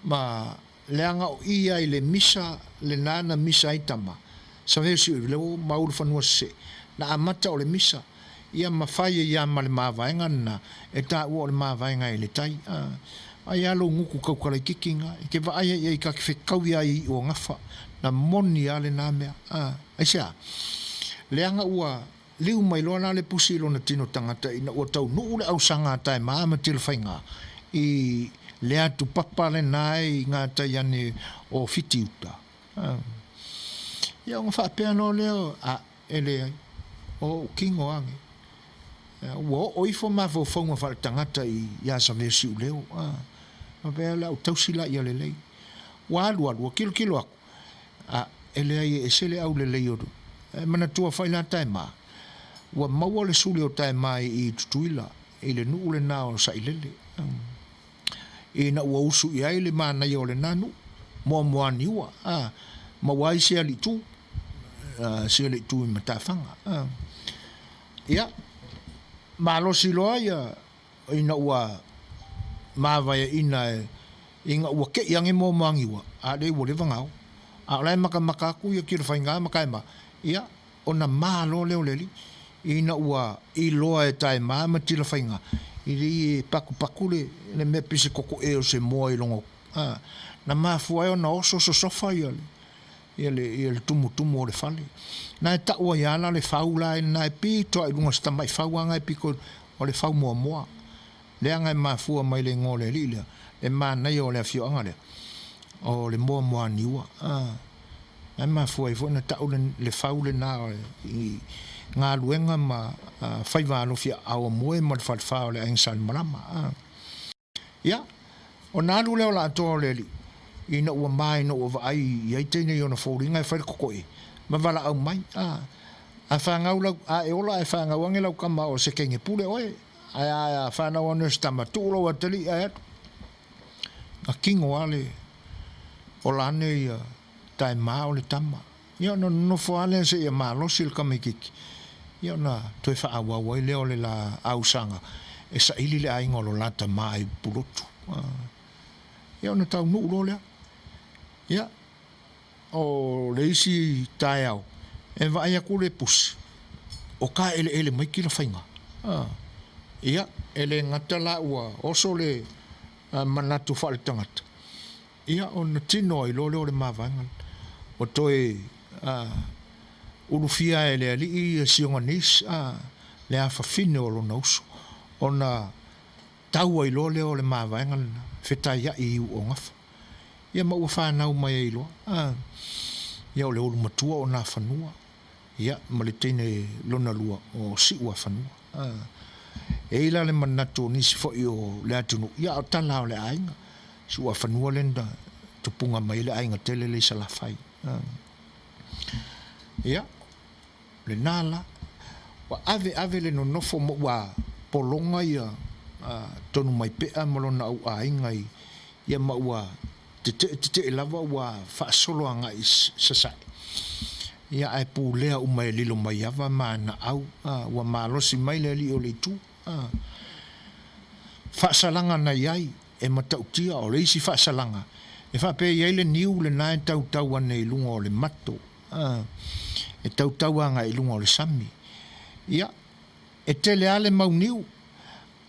B: ma leanga o ia I le misa le nana misa itama sa ve si uleo maul fanua se na amata o le misa ia mafai ia ma le mavaenga na e ta o le mavaenga I le tai ai alo nguku kaukala kikinga ke va ai ai ka ke kau ia I o ngafa na moni ale na mea ai sia leanga ua liu mai loa le pusi lo na tino tangata ina o tau nu le au sanga tai ma til fainga I le atu papale nai ngā tai ane o Fiti uta ia ngā whapea no leo ele ai o kingo ange o ifo ma fo fonga fa tangata I ya sa vesi uleo ma pe la tau sila ia le lei wa kilo aku ele ai e sele au le lei o mana tua faila tai ma wa maua le suli o tai mai I tutuila I le nuu le nao sa ilele I na ua usu I ai le mana I o le nanu mua niua ma wai se ali tu se ali tu I matafanga ia ma lo silo ia ina ua mavaya ina inga ua ke yangi mo mangiwa ale wo le vangau ala maka ku ia kir fainga maka ma ia ona ma lo le leli ina ua I loa e tai ma matila fainga I paku le me pise koko e o se mo I longo na ma fu ai ona oso sofa ia le tumu o le fale na ta ua ia la le faula na pi to I lunga sta mai faua ngai piko o le fau mo le anga ma fu mai le ngole lile e ma na yo le Afioga le o le mo niua ai ma fu ai fo na ta le faule na nga luenga ma faiva no fia au moe ma fa fa le insan malama ia o na lu le la to le ina ua mai no ova ai ia tene yo na foringa fa ko e ma vala au mai a fa nga ula e ola e fa nga wange la kama o se kenge pule oe a fa na ono sta ma tu lo ateli a kingo ale ola ne tai ma o le tama ia no fo ale se ia ma lo sil kamikiki ia na to fa awa wa le ole la ausanga e sa ili le ai ngolo lata mai pulotu ia na tau nu lo le ia o leisi taiao e vai a kule pus o ka ele mai kila fainga ia ele ngata la ua oso le manatu fa le tangata ia on tino I lo le mavanga o toe ulufia ele ali I sionga nis le a fa fine o lo nauso ona tau I lo le mavanga Fetalaiga I o ngafa ia ma ua whanau mai I loa ia o le olu matua o nā whanua ia ma le teine lona lua o si ua whanua e ila le manatu nisi fo I o le atunu ia o tala o le ainga si ua whanua lenda tupunga mai le ainga tele le salafai ia le nala wa ave le nonofo mo wa polonga ia tonu mai pea malona au ainga ia ma ua te lava wa fa solo anga is sasa ia ai pu lea mai lilo mai ava mana au wa malosi mai le li o le tu fa salanga na yai e matautia o le si fa salanga e fa pe ia le niu le nai tau ane I lunga o le mato e tau anga I lunga o le sami ia e tele ale mau niu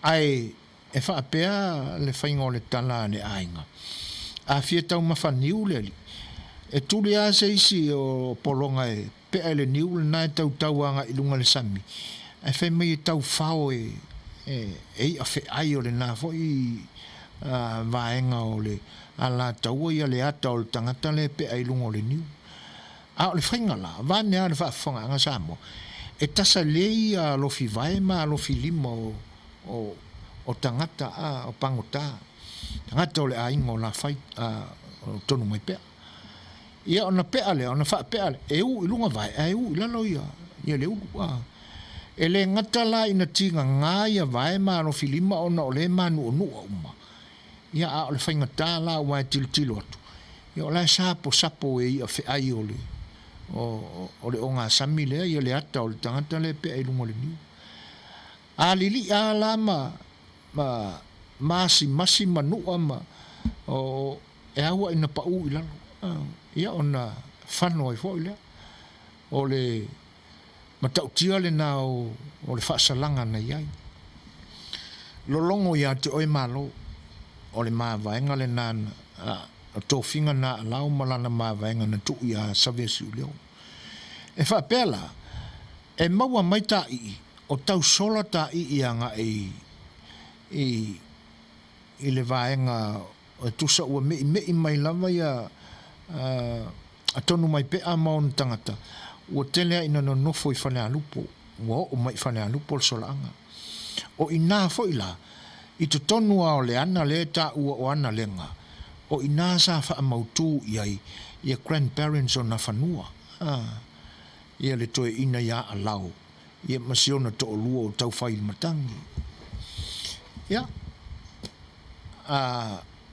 B: ai e fa pea le fainga o le tala ne ainga a fia tau mawhaniu leli e tuli a se isi o polonga e pea le niu le nai tau anga I lunga le sami e fe mai tau fao e a fe ai o le na fo I vaenga o le ala tau ia le ata o le tangata le pea I lunga o le niu a o le fainga la vane a le whaafonga anga Samoa e tasa lei a lofi vaema a lofi lima o tangata o pangota tangata o le ainga o la fai o tonu mai pea ia ona pea le ona wha pea le e u I lunga vai e u I lalo ia le u E le ngata la ina tinga ngā ia vai maro filima ona o le manu o nua uma. Ia a o le whaingata la wai tilo atu. Ia o lai sapo e ia whi ai o le. O le o ngā sami lea ia le ata o le tangata le pe ai lungo le niu. A lili a la masi manua ma o e awa ina pa u ilalo. Ia ona whanoi fo ilea. O le matautia le na o le whaasalanga na iai. Lolongo ia te oi malo o le māwaenga le nāna o tōwhinga na lau malana māwaenga na tu ia savesi u leo. E whaapela, e maua mai tā i o tau sola tā i anga i le vaenga o tusa ua mei mai lava ia a tonu mai pe a maon tangata. Ua telea ina no nofo I whanea lupo, ua o mai whanea lupo le solaanga. O ina fo ila, I to tonu o le ana le ta ua o ana lenga. O ina sa wha mautu ia grandparents o na whanua. Ia le toe ina ia a lau. Ia masiona to o lua o tau whai matangi. Ia.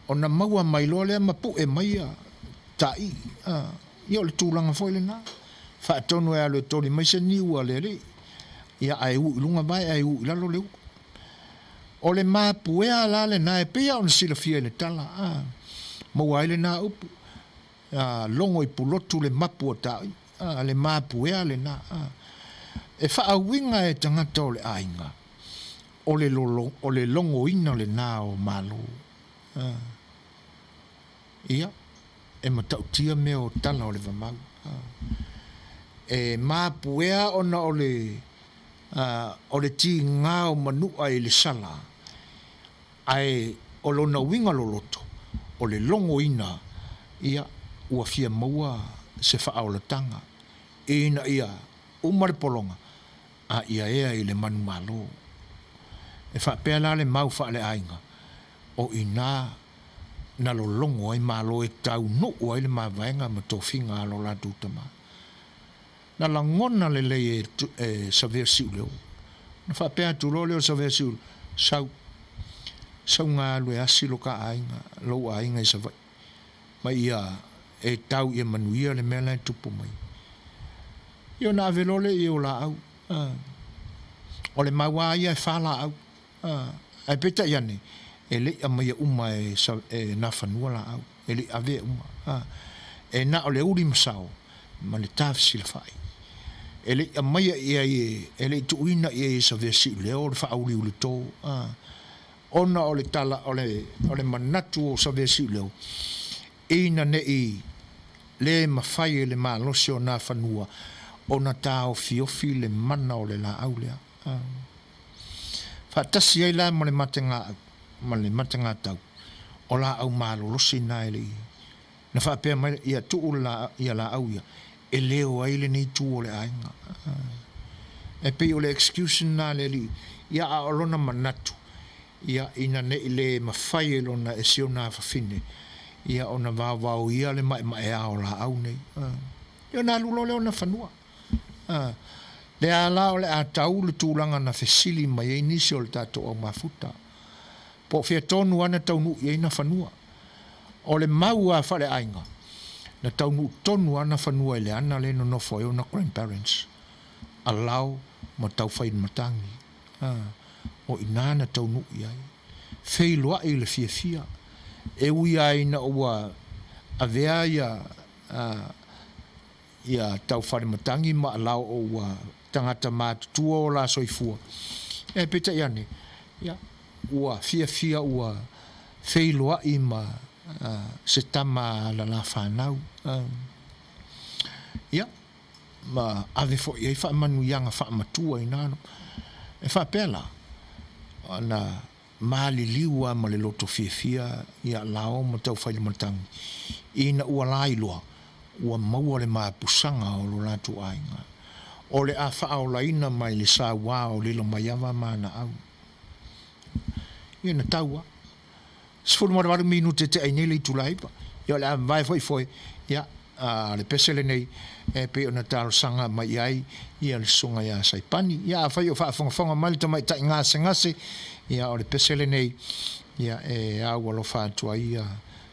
B: O na maua mai loa lea mapu e mai a ta i. Ia o le tūlanga foi le nā. Whaatonu e alo e tori mai se niua le re. Ia ai u ilunga vai ai u ilalo leu. O le mapu e ala le nā e pia o na sila fia le tala. Mau ai le nā upu. Longo I pulotu le mapu o tai. Le mapu e ale nā. E whaawinga e tangata o le ainga. O le longo ina le nā o malo. Ia. E matautia me o tala o le vamau. E mapuea ona o le ti ngā o manua I le sala. Ai o lona winga loloto. O le longo ina. Ia ua fia maua se whaaulatanga. Ina ia umare polonga. A ia ea I le manu malo. E whapea la le mau wha le ainga. O ina na lo longo ai malo e tau no o ai le mawaenga ma tō whinga alo la tūtama. Na la ngona le lei e savea siu leo. Na whapea tūro leo savea siu. Sau ngā lue asilo ka ainga, lo ainga I savai. Ma ia e tau ia manuia le mea lai tupu mai. Io na avelole I o la au. O le maua ia e whala au. Ai peta iane. E le a mai uma e na whanua la au. E le ave uma. E na o le uri masao. Ma le tāwhisi le whai. E le a mai ia e le tuina ia e sa vesi leo le whauri uli tō. Ona o le tala o le manatu o sa vesi leo. Ina ne I le mawhai e le malosi o na whanua. Ona tāo fiofi le mana o le la au lea. Whatasi ai la ma le matenga tau. O la au malo losi na ele I. Na whapea mai ia tuu ia la au ia. E leo ai le nei tu o le ainga. E pe o le excuse na le li. Ia a olona manatu. Ia ina ne le mawhai e lona e sio na whawhine. Ia ona wawau ia le mai a o la au nei. Ia na lulo leo na whanua. Le a la o le a tau le tūlanga na whesili mai e nisi o le tato o mafuta. Po fia tonu ana taunu i na whanua. O le mau a whare ainga. Na taunu tonu ana whanua I le ana le no nofo e o na grandparents. A lau ma tau whai matangi. O inana taunu i ai. Whei loa I le fia. E ui ai na ua a vea ia tau whare matangi ma a lau o ua tangata mātutua o la soifua. E peta iane. Ia. Ua fia ua whei loa I ma se tama la whanau. Ia. Ma ave fo I wha manuianga wha matua I nāno. E wha pēla. Na maali liua ma le loto fia ia lao ma tau whaile matangi. Ina ua lailoa. Ua maua le maapusanga o lo latu ainga. O le a wha o laina mai le sa wao lilo maiawa mana au. Ia na taua. Sifuru mara waru minute te ainele I tulaipa. Ia le a vai foi. Ia le pesele nei pe ona talo sanga mai ai ia le sunga ia saipani ia fai o whaafonga mai tamai tai ngase ia o le pesele nei ia au alo whaatua ia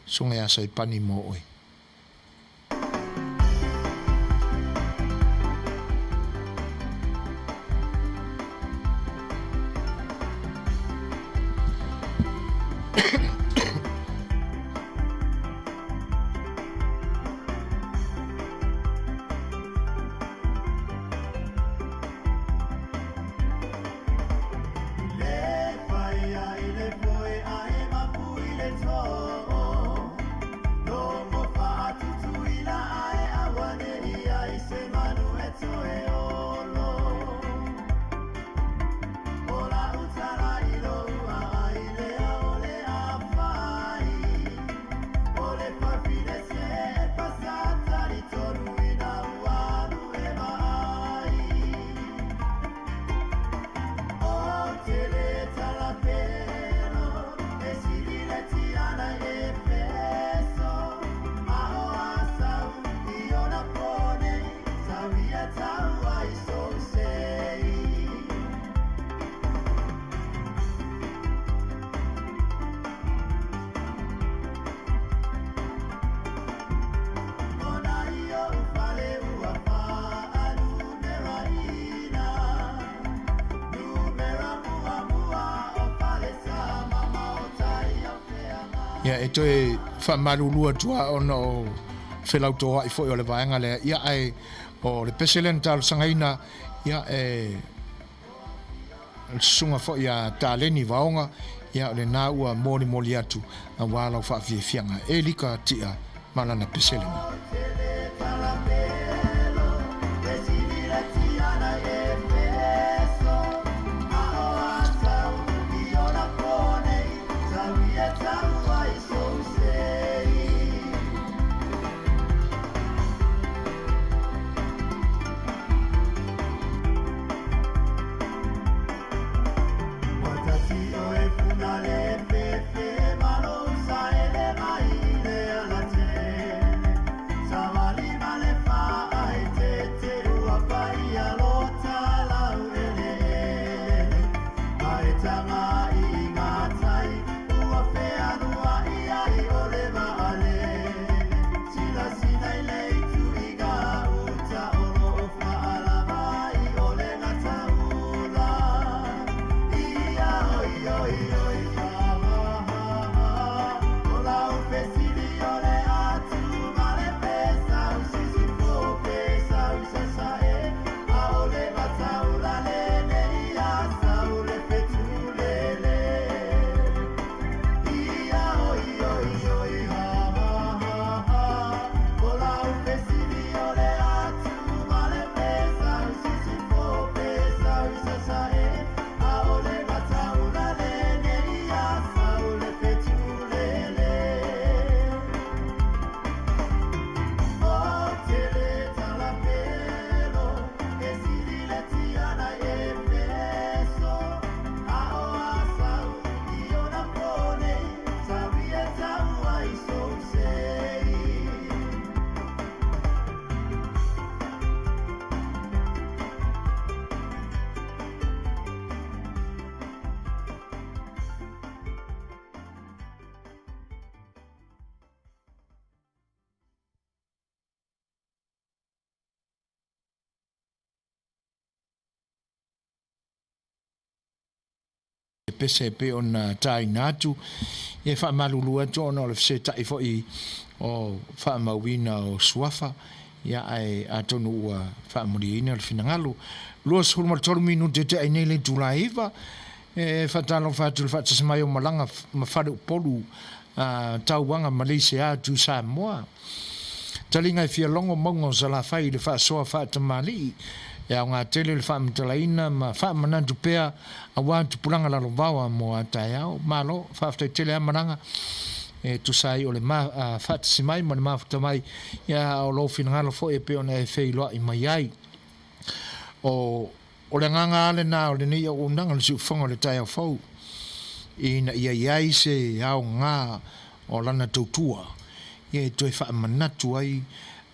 B: sunga ia saipani mo oi. Ia e toe whamarulua tua ono whelautoa i fwoi o le vaenga lea. Ia ai o le peselen talo sangaina ia sunga fwoi a tāleni vaonga ia o le nā ua mori atu a wālau whaafiefianga e lika tia malana peselena. Pese pe ona tai natu e fa malulu atu ona le se tai fo I o fa mawina o suafa ya ai atonu ua fa mulina le finangalo lo so mal tolu minu te ai nei tulaiva e fa talo fa tu fa tsmai o malanga ma fa polu tauanga Malaysia tu Samoa talinga fia longo mongo sala fai le fa so fa tamali ya nga tele le fa mtalaina ma fa manantu pea a wantu pulanga la lovawa mo atayao malo fa te tele mananga e tu sai o le ma fa tsimai ma ma tamai ya o lo finalo fo e pe ona e feilo I mai ai o le nganga le na o le ni o nanga le su fonga le tai fo ina ia se au nga o lana tutua e toi fa manatu ai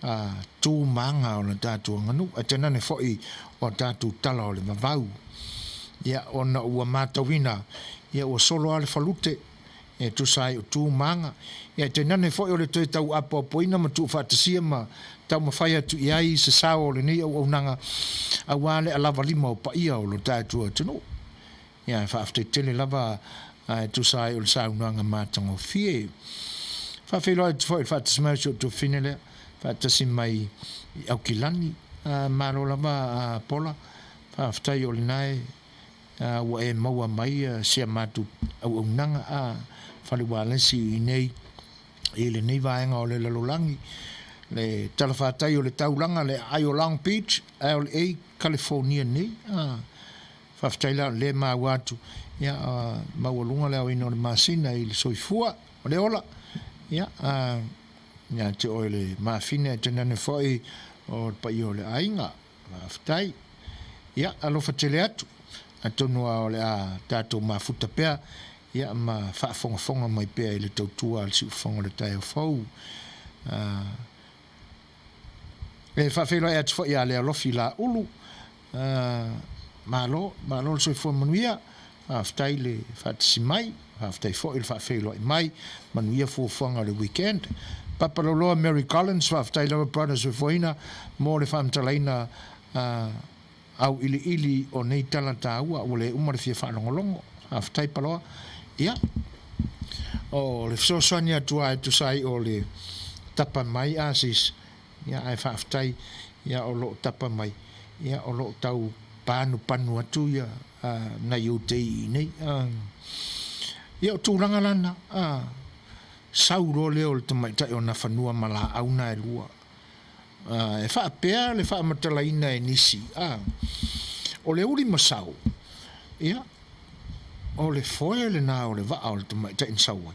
B: tū manga o le tātua nganu, a tēnā ne fōi o tātu tala o le mawau. Ia ona ua mātawina, ia ua solo ale falute, e tu sai o tū manga. Ia tēnā ne fōi o le toi tau apa o poina ma tū whātasia ma tau mawhai atu iai se sao o le nei au nanga a wale a lava lima o paia o lo tātua tino. Ia whaafte tele lava tu sai o le saunanga mātango fie. Whawhelo ai tu fōi whātasimau so tu whinelea. Fatasi mai au kilani maro lava pola faaftai o le nai ua e maua mai sia matu au nanga faliwalesi i nei i le nei vaenga o le lalolangi le talafatai o le taulanga le ai o Long Beach LA California nei faaftai la le mawatu ia mawalunga le au ino le masina i le soifua o le ola ia ia te oile mafine te nane foi o pa i o le ainga maftai ia alofa tele atu atonua o le a tatou mafuta pea ia ma whaafongafonga mai pea i le tautua al si ufonga le tai o fau e whaafelo e atu foi a le alofi la ulu malo le soifua manuia maftai le whaatisi mai maftai foi le whaafelo i mai manuia fuafuanga le weekend Papaloloa Mary Collins whaaftaila brothers of Voina mo le whaamtalaina au ili o nei tala tāua o le umare fia whaanongolongo whaaftai paloa ia o le fsoswania tua e tusai o le tapa mai asis ia ai whaaftai ia o lo tapa mai ia o lo tau panu atu ia na iu tei nei ia o tūranga lana sauro leo le tamaita o na fanua mala auna e lua e fa pea le fa matalaina e nisi o le uri masau ia o le foe le na o le va o le tamaita in saua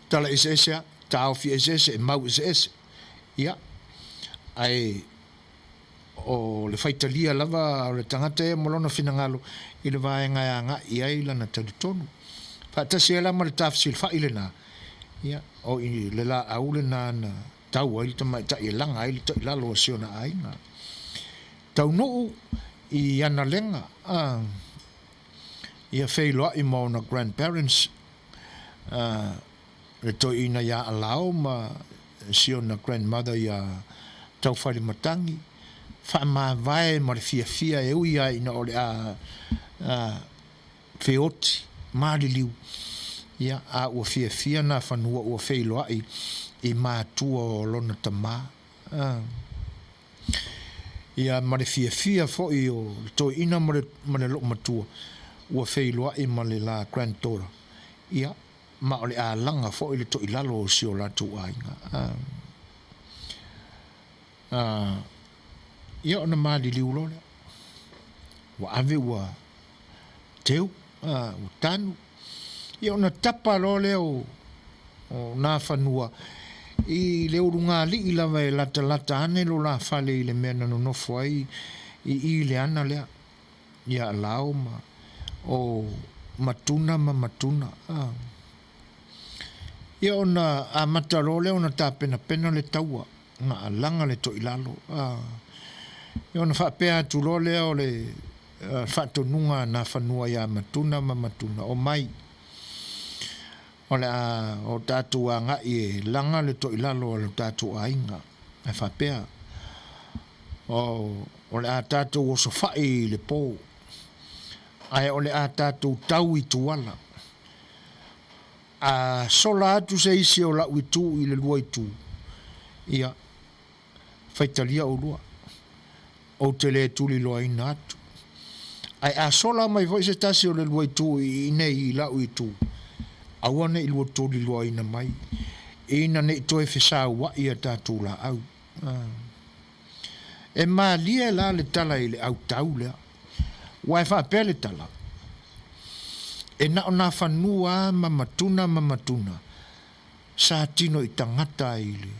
B: tala ese tau fi ese e mau ese ia ai o le faitalia lava o le tangata e molona finangalo i le vaenga nga ia i lana talitonu Fatasi ala mal tafsil fa ilena ya o i le la au le na tau ai ta mai ta ilanga ai ta la lo siona ai na tau no i ana lenga ia Fai'oa i mo na grandparents le to ina ya alao ma siona grandmother ya tau fali matangi fa ma vai ma fia e ui ai na ole feoti maliliu ia a ua fia na fanua ua Fai'oa i mātua o lona tamā ia mare fia fo'i o to ina mare lo matua ua Fai'oa i male la granddaughter ia ma ole a langa fo'i le to ilalo o si o la tu ainga ia ona maliliu lo wa ave ua teu o tanu ia ona tapa lo leo o na fanua i le urunga li i lava e lata ane lo la fale i le mea nano nofo ai i le ana lea ia lao ma o matuna ia ona a mataro leo ona ta pena le taua nga alanga le to ilalo ia ona whapea atu lo leo le whatonunga na whanua ia matuna o mai o le o tātua ngā i langa le to ilalo o le tātua inga e whapea o le a tātua o sofai le pō ai o le a tātua tau i tuala a sola atu se isi o la uitu i le lua itu ia faitalia o lua o te le tuli loa ina atu ai a sola mai voi se tasi o le lua itu i nei i la uitu awane i lua tuli loa ina mai ina ne toe fesa wa ia tatu la au e ma lia la le tala i le au tau lea wai fa pele tala e na ona fanua mamatuna sa tino i tangata i le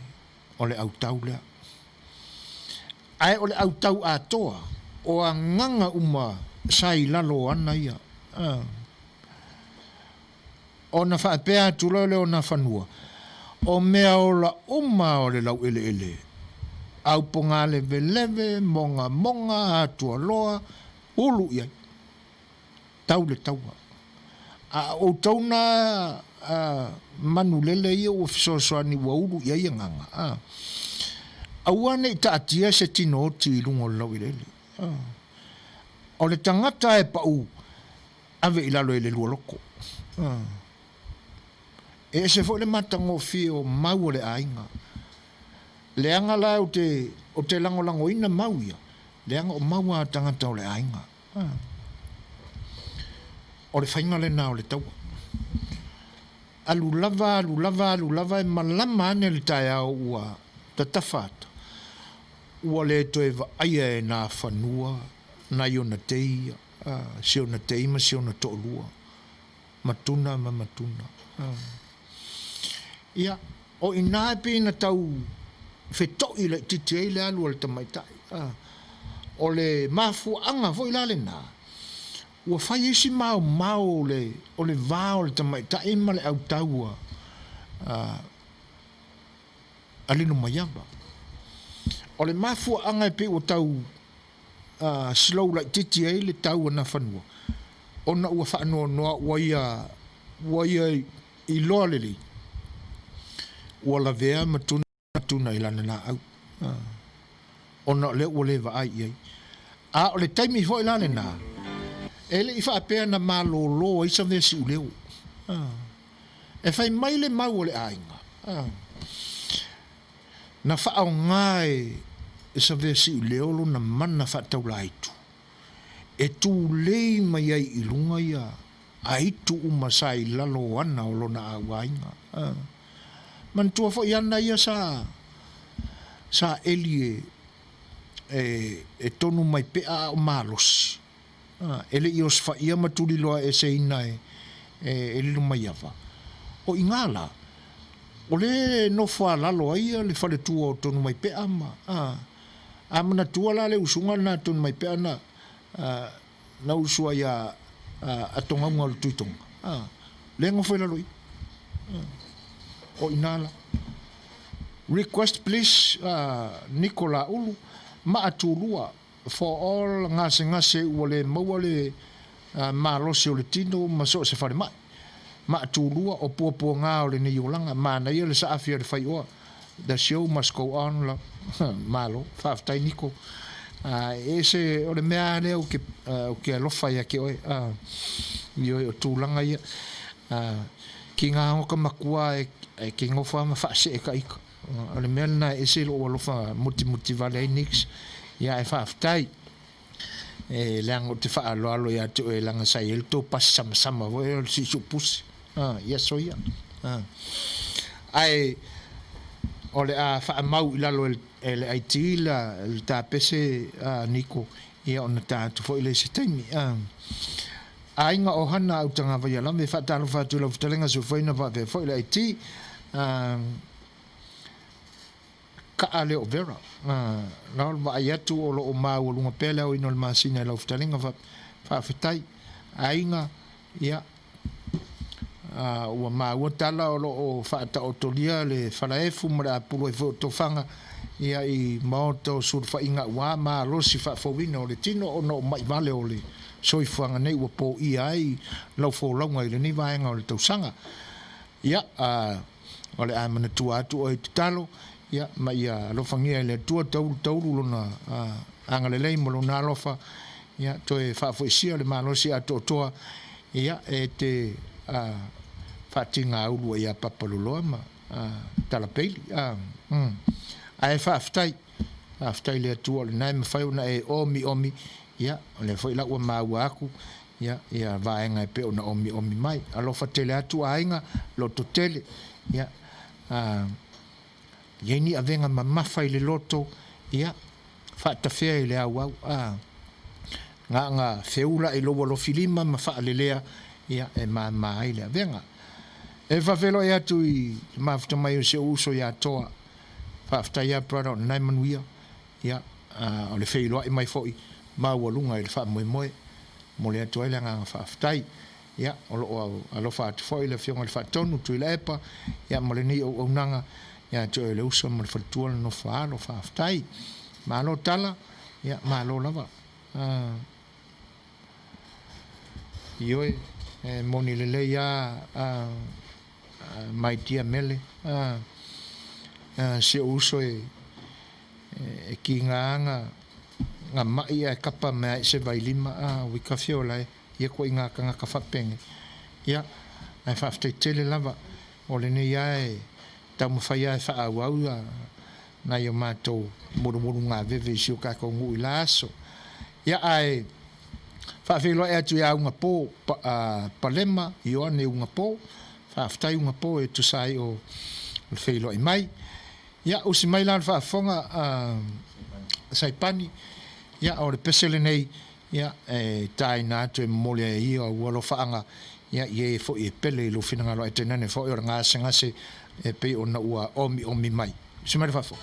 B: o le au tau lea ai o le au tau atoa o a nganga uma sai lalo ana ia o na whaapea tulole o na whanua o mea ola uma o le lau ele. Au ponga leve, monga, atua loa, ulu iai. Tau le taua. A o tauna manulele ia o fisosoani wa ulu iai nganga. Aua nei taatia se tino ti lungo lau ilele. O le tangata e pau ave ilalo ele lua loko. E se fo le matango fio mau le ainga. Le anga la o te lango ina mau ia. Le anga o mau a tangata o le ainga. O le whainga le nao le taua. Alu lava e malama ane le tae au ua tatawhata. Ua le toe va aia e nā whanua, na iona teia, siona teima, siona to'olua. Matuna. Ia, o ina e pina tau whetoi le titi e le alu o le tamaitai. O le mafuanga fo ila le nā. Ua whai isi mau o le vāo le tamaitai ma le au taua alino maiaba. O le mafuanga e pe o tau slow like titi e le tau ana whanua. Ona ua whanua noa ua ia i loa leli. Ua la vea matuna i lana na au. Ona le ua le va ai iai. O le taimi fo i lana na. Ele i whaapea na malolo i sa vesi u leo. E whai mai le mau o le ainga. Na whaau ngai e sa vesi u leo lo na mana whaatau la itu. E tū lei mai ai i lunga ia. A itu umasai lalo ana o lo na awainga. Man tua fo iana ia sa elie e tonu mai pea o malosi. Ele i os fa ia matuli loa e se ina e lilu mai ava. O ingala, o le no fa lalo aia le fale tua o tonu mai pea ama. Amana tua la le usunga na tonu mai pea na usua ia atonga unga le tuitonga. Le ngofo laloi. O inala. Request please, Nicola Ulu, maatulua for all ngase ua le maua le malosi o le tino maso se whare mai. Maatulua o puapua ngā o le ni ulanga, mana ia le sa afia le Fai'oa. The show must go on la malo, whaaftai Nico. E se o le mea lea o ke alofa ia ke oe. I oe o tūlanga ia. Ki ngā hoka makua e ki ngofa ma whaase e ka ika. O le mea na e se lo o alofa muti vale ai nix. Ia e whaaftai. E leango te whaaloalo ia te oe langa sai el tō pas sama vo e o si supusi. Ia so ia. Ai o le a whaamau ilalo e le aiti la le tāpese Niko ia o na tātu fo ile se taimi. A inga o hana au tanga vai ala me whaatalo whaatu lau whatalenga so whaina whawe fo ile aiti ka ale o vera. Nau wa ai atu o lo o mau o lunga pele au ino le maasina e lau whatalenga whawhetai. A inga ia ua maua tala o lo o whaata o tolia le whalaefu mara apuro e whaotofanga ia i maoto sur whainga ua maa losi whaafowina o le tino o no mai vale o le soifuanga nei ua po i ai lau wholaunga i le ni vaenga o le tausanga. Ia o le amana tua atu o i te talo ia ma ia alofangia i le tua taulu lona angalelei mo lona alofa ia toe whaafoisia le maa losi atu o toa ia e te whaatinga aulu ia papaloloa ma talapeili. Ai whaaftai le atua le nai mawhai una e omi ia le foi la ua maua aku ia vaenga e pe ona omi mai alofa tele atu ainga loto tele ia ieni avenga mamafa i le loto ia whaatawhea i le au nga feula i loa lo filima ma whaalelea ia e maa i le avenga e whawelo e atu i mafuta mai o se uso ia toa whaaftai ia prada o nai manuia ia o le whailoa i mai foi maua lunga i le wha moe mo le atu aile nga whaaftai ia o lo alo fa foi le fionga le fa tonu tu le pa ia mo le ni o nanga ia jo le uso mo le fatua no fa lo fa aftai ma lo tala ia ma lo lava io moni le ia mai tia mele se uso ki nga mai e kapa mai se vai lima wi ka fiola ia ko inga ka ka fapenge ia ai fa aftai tele lava o le ne ia ta mo fa ia fa au na yo mato muru nga veve si o ka ko ngu ilaso ia ai fa filo e tu ia unga po palema io ne unga po fa aftai unga po e tu sai o le filo i mai ia o si mai lan fa fonga sai pani ia o le pesele nei ia tai na tu mole i o lo faanga ia ye fo e pele lo finanga lo etenane fo o nga se e pe o na ua omi mai si mai fa fo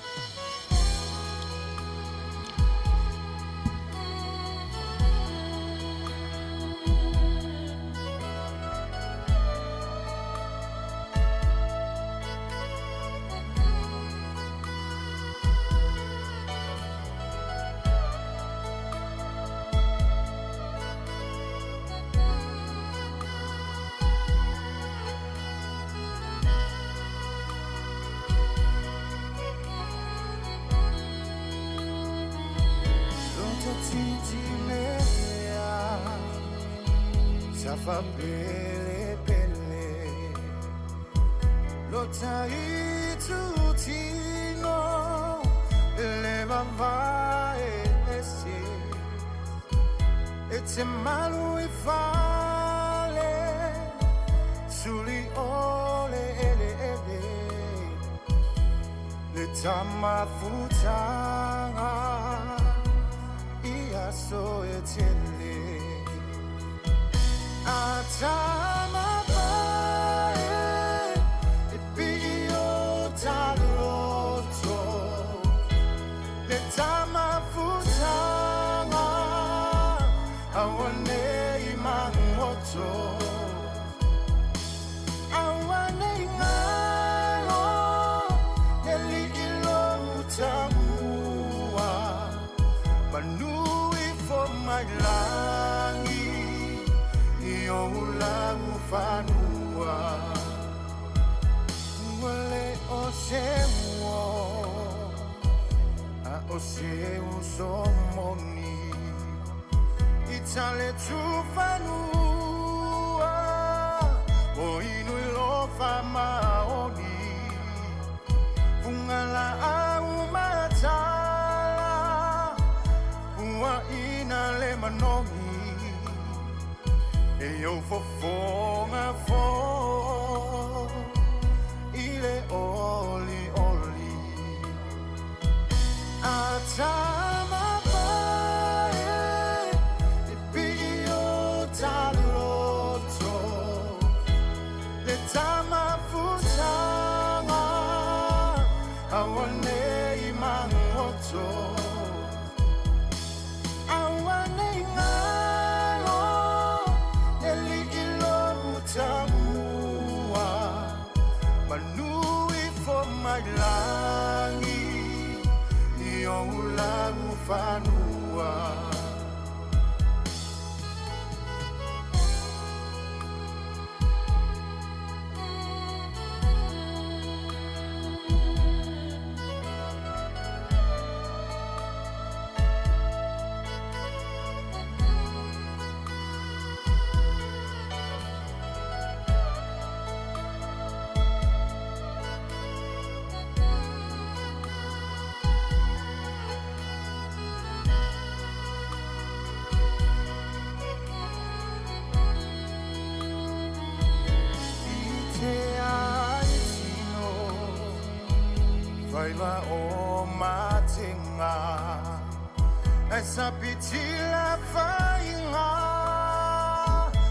H: Esa pitila fainga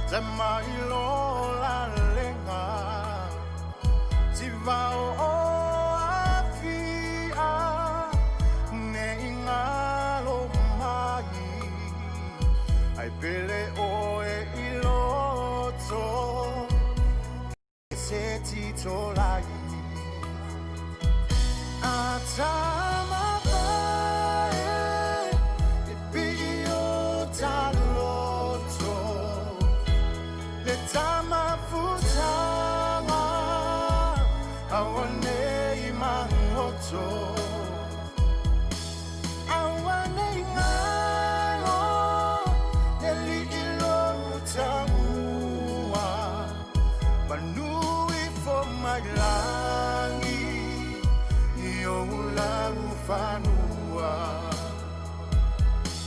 H: Zama ilola lenga Zivao o afia Ne ingalo mai Ai pele o e ilot so Seti tolai Atama pae Bio taloto Le tama futama Awane imangoto Awane ngalo Neli ilo tamua Manui for my langi Yola ufanua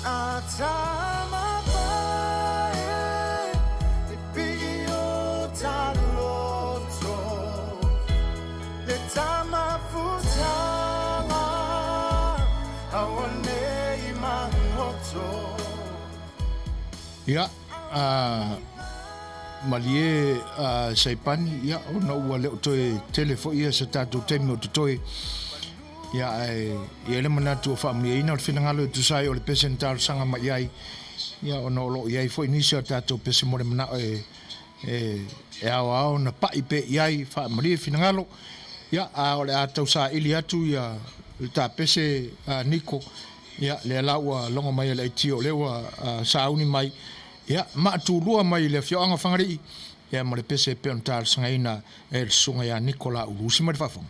H: Atama pae Bio taloto Le tama futama Awane imangoto
B: Ya, malie saipani ya ona ua leo toe telefo ia sa tātou teimi o te toe ia le manatu o whaamia ina o le whinangalo tu sai o le pese ni tāru sanga mai ai ia ona o loo iai fo inisi o tātou pese mo le manao e ao na pai pe iai whaamalie whinangalo ia o le atau sa ili atu ia le tā pese niko ia le laua longa mai le tio lewa sauni mai ia matulua mai le fioanga whangari ia mo le pese pe on tāru sanga ina e sunga ia Nikola Urusi mai whawhong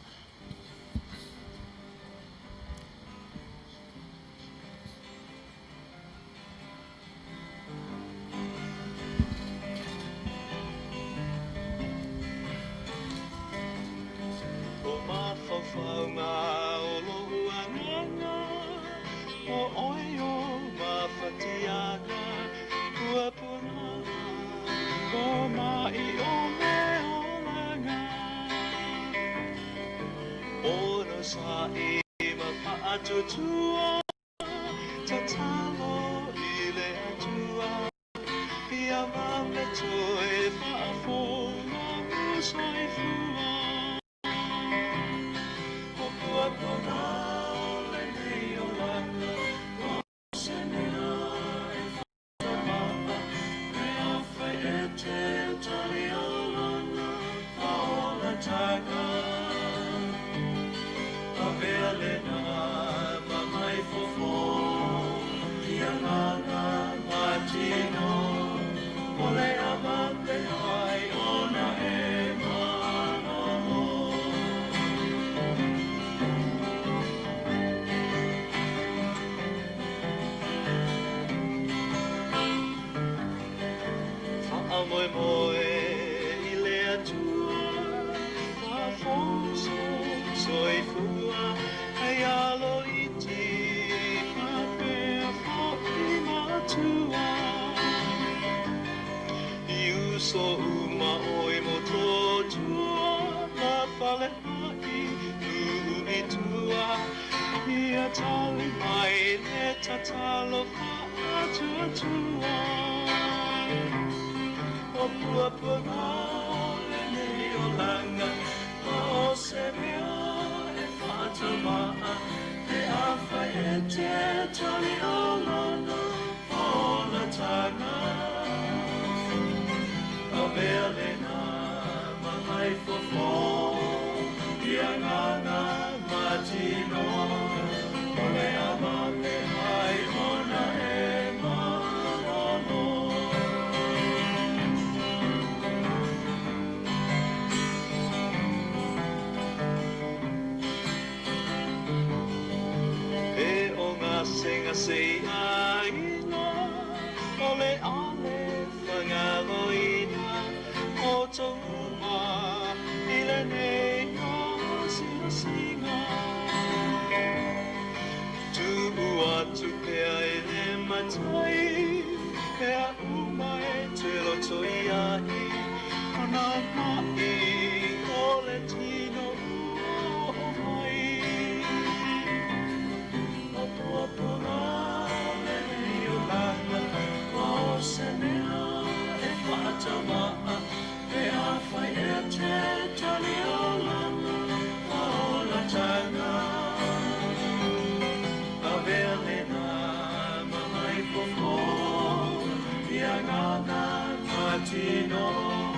H: Martino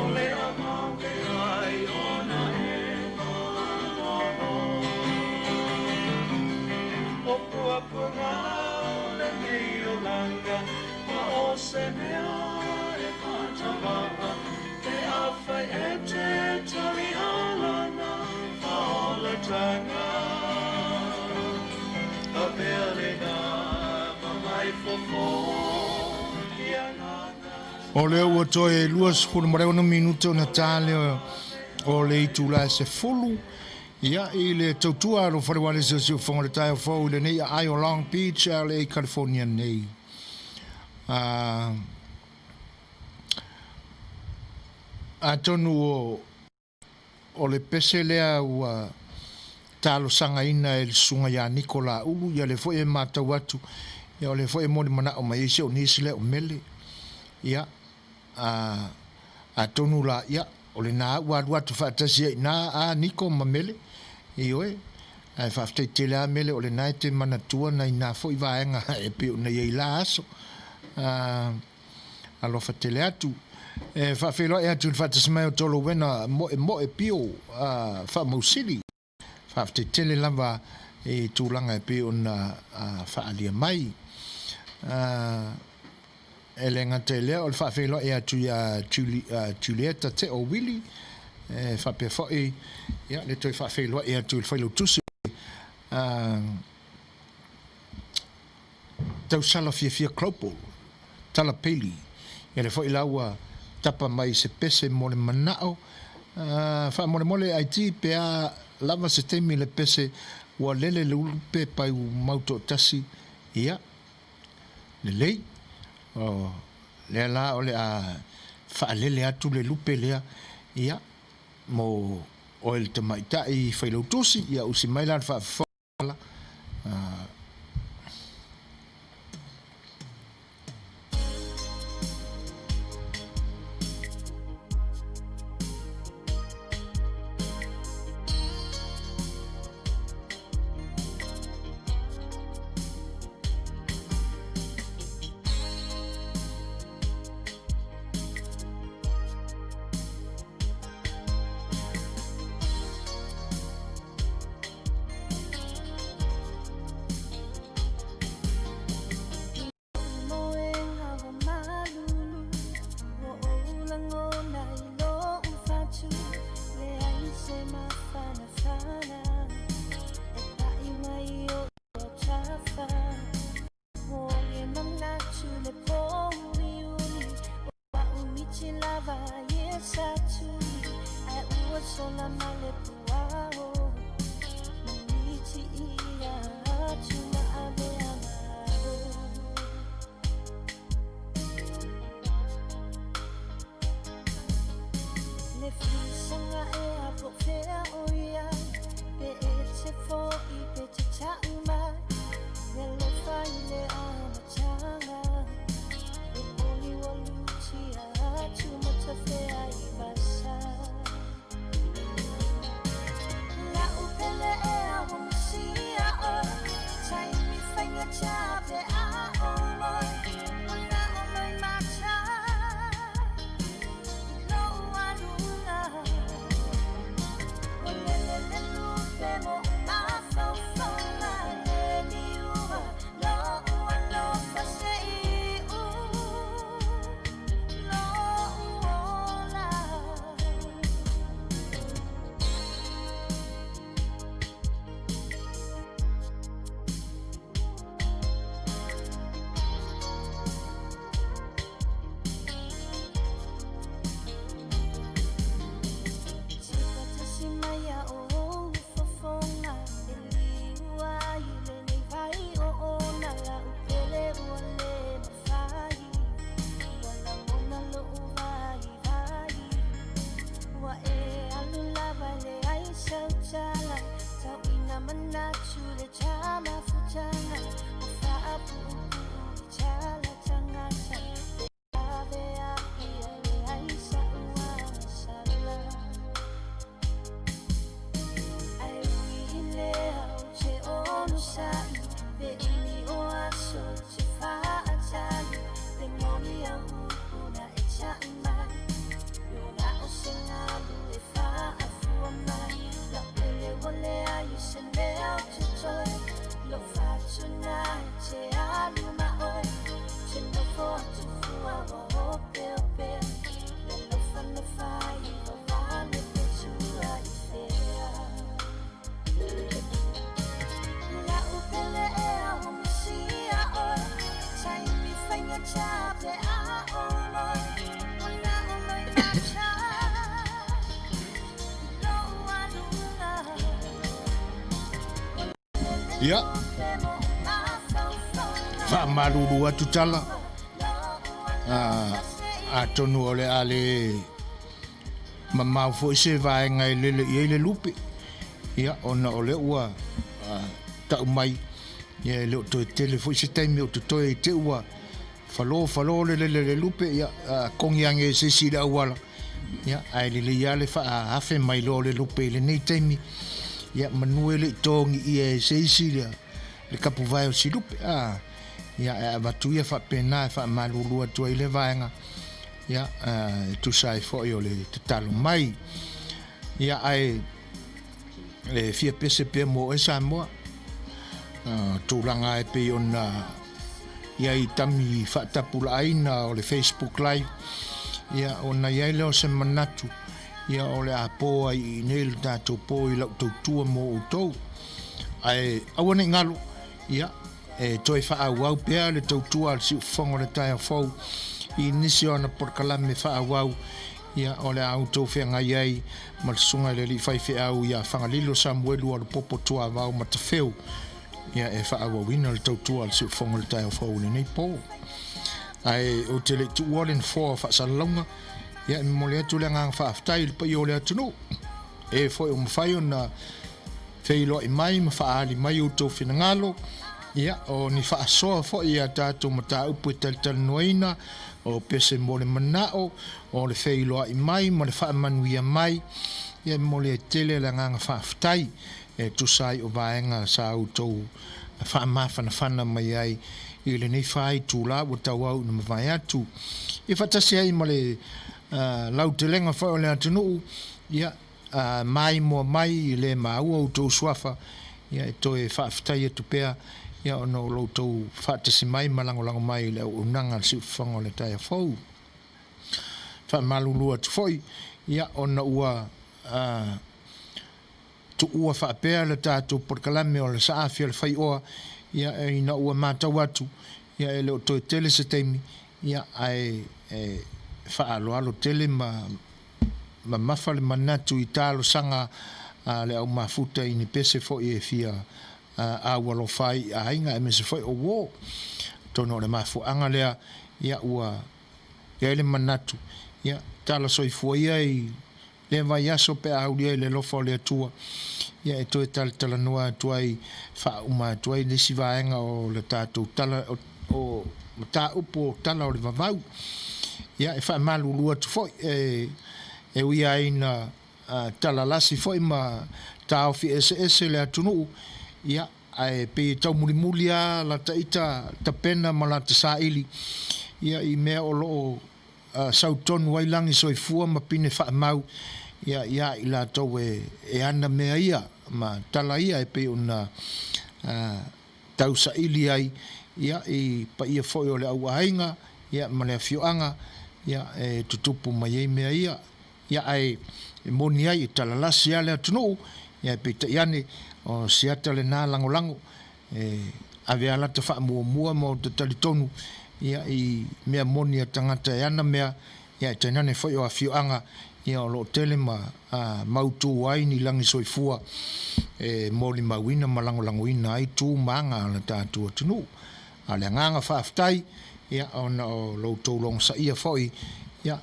D: ole a mawe ai ona e nono. O pua punga le nei o langa, ma o se mea e pātawawa, te awhai e te tari alana, whaola tanga. A mea le ngā, ma mai fofo, ia ngana.
B: O leo ua toe luas kuru mareona minuto na tāle o le itula se fulu. Ia i le tautua alo wharewane se si o whangare o whau le nei a o Long Beach a le California nei. A tonu o le pese lea ua talo sanga ina e le sunga ya Nikola ulu ia le fo e matau atu ia o le fo e moni mana o mai se o nisi le o mele ia a tonu la ia o le na ua watu whaatasi na a Niko ma mele i oe ai whaaftai te lea mele o le nai te manatua na ina fo i vaenga e peo na iei la aso alofa te le atu e whaafelo e atu whaatasmai o tolo wena mo e pio whaamausili whaaftai tele lava e tūlanga e peo na whaalia mai e le ngata lea o le whaafelo e atu ia Julieta te o Willi whapea whae ia le toi whaafelo e atu il whailo tusi tau sala fia klopol tala peli ia le whae laua tapa mai se pese mo le manao wha mole ai ti pea lava se temi le pese ua lele le ulupe pai u mauto tasi ia le lei lea la o le a whaalele atu le lupe lea ia mo o el tamaita i whailautosi ia usi maila whaafala
I: So
B: Ya. Fa malulu atu tala. Atonu ole ale mamau fo se vai ngai le lupe. Ya ona ole ua ta mai. Ya le to telefo se taimi o to te ua. Falo le lupe ya kongiange se sida wala. Ya ai le ya le fa afe mai lo le lupe le nei taimi. Ya Manuia le tongi ia se silia le kapu vai o silupe ya batuia fa pena fa malulu atu ile vaenga ya tu sai fo yo le talo mai ya ai le fia pese pe mo e Samoa tu langa e pe ona ya itami fa tapula aina o le Facebook live ya ona ya le o se manatu ia ole a poa I nel tatou po I lau tautua mo outou ai awane ngalo ia toi wha au pea le tautua al si ufongo le tai fau I nisi ona porkalame wha au ia ole au tau whea ngai ai ma le sunga le li whaife au ia whangalilo Samuelu al popo tua wau ma tawheu ia wha au wina le tautua al si ufongo le tai fau le nei po ai o te le tu walen 4 wha salalonga ya mo le tu le ngang fa aftai pa yo le tu no foi o mfai na feilo I mai ma fa ali mai o to finangalo ya o ni fa so fo ia tatu mata upu tel noina o pese mo le manao o le feilo I mai mo le fa manuia mai ya mo le tele le ngang fa aftai tu sai o vaenga sa o to fa ma fana mai ai I le nei fai tu la o tawau na vai atu I fa tasi ai mo le lau te lenga whao le atunu ia mai mo mai le mau au tau suafa ia e toi whaafitai atu pea ia ono lau tau whaatasi mai malango mai le unanga si whango le tai a whau whaamalulu atu whoi ia ona ua tu ua whaapea le tātou porkalame o le saafia le Fai'oa ia e ina ua mātau atu ia e leo toi tele se teimi ia ai alo tele ma mafa le manatu I talo sanga le au mafuta I ni pese fo I fia a walo fai a inga e mese fo o wo tono le mafu anga lea ia ua ia le manatu ia talo soi fo ia I le vai aso pe au le lofo le tua ia e toi talanoaga tuai whauma tuai lesi vaenga o le tātou tala o ta upo tala o le vavau ia e whaamalulu atu foi e uia ina tala lasi foi ma tau fi ese le atunu ia ai pe tau muli la taita tapena ma la tasaili ia I mea o lo sautonu wailangi soifua ma pine whaamau ia I la tau e ana mea ia ma tala ia e pe una tau saili ai ia I pa ia foi o le au ainga ia ma le Afioga ia e tutupu mai mea ia ai moni ai talalasi ale atunu ia pe iane o siata le na lango ave ala te whaamua mo te talitonu ia I mea moni a tangata e ana mea ia te nane foi o Afioga ia o lo tele ma mautu ai ni langi soifua moli mawina malango ina ai tu manga ala tātua tunu ale nganga whaaftai ia ona o lo tau long sa ia foi ia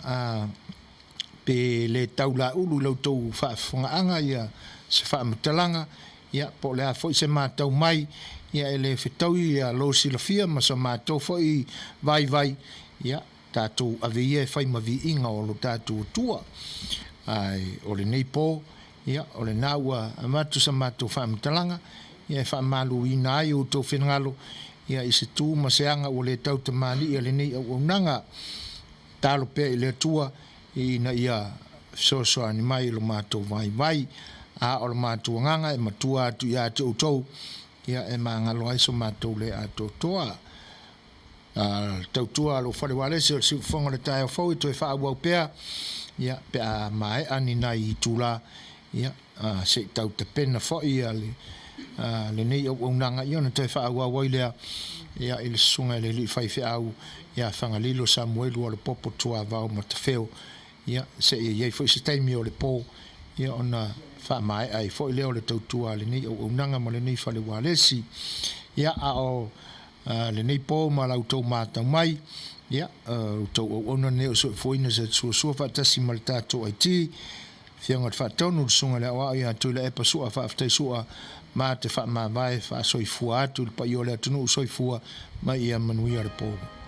B: pe le taula ulu lo tau whaafonga'aga ia se whaamatalaga ia po le a foi se mātau mai ia ele fetau ia lo silafia ma sa mātau foi vai ia tātou ave ia e whai maviinga o lo tātou tua ai o le nei po ia o le naua amatu sa mātou whaamatalaga ia e whaamalu ina ai o tau whenangalo ia I Setu ma seanga o le tau te mani ia le nei au nanga talo pe I le tua ina ia Suasua ni mai lo mātou vai a o lo mātou nganga e matua atu ia te utou ia e mangalo ai so mātou le ato toa tautua lo fale wale se si fonga le tai fo to fa wa pea ia pe mai ani nai tula ia se tau te pena fo ia le nei o nanga ia na te fa wa wa ile ia il sunga le li fai fe au ia fanga lilo Samuel o le popo tua va o matafeo ia se ia foi se taimi o le po ia ona fa mai ai foi le o le tautua le nei o nanga mo le nei fale wale si ia o le nei po ma lau tau mata mai ia tau ona ne so foi na se Suasua fa tasi mal tato ai ti fianga fa tonu sunga le wa ia tu le pa sua fa aftai sua ma te fa ma vai fa soi fua tu pa yo le tunu soi fua mai ia manuia le po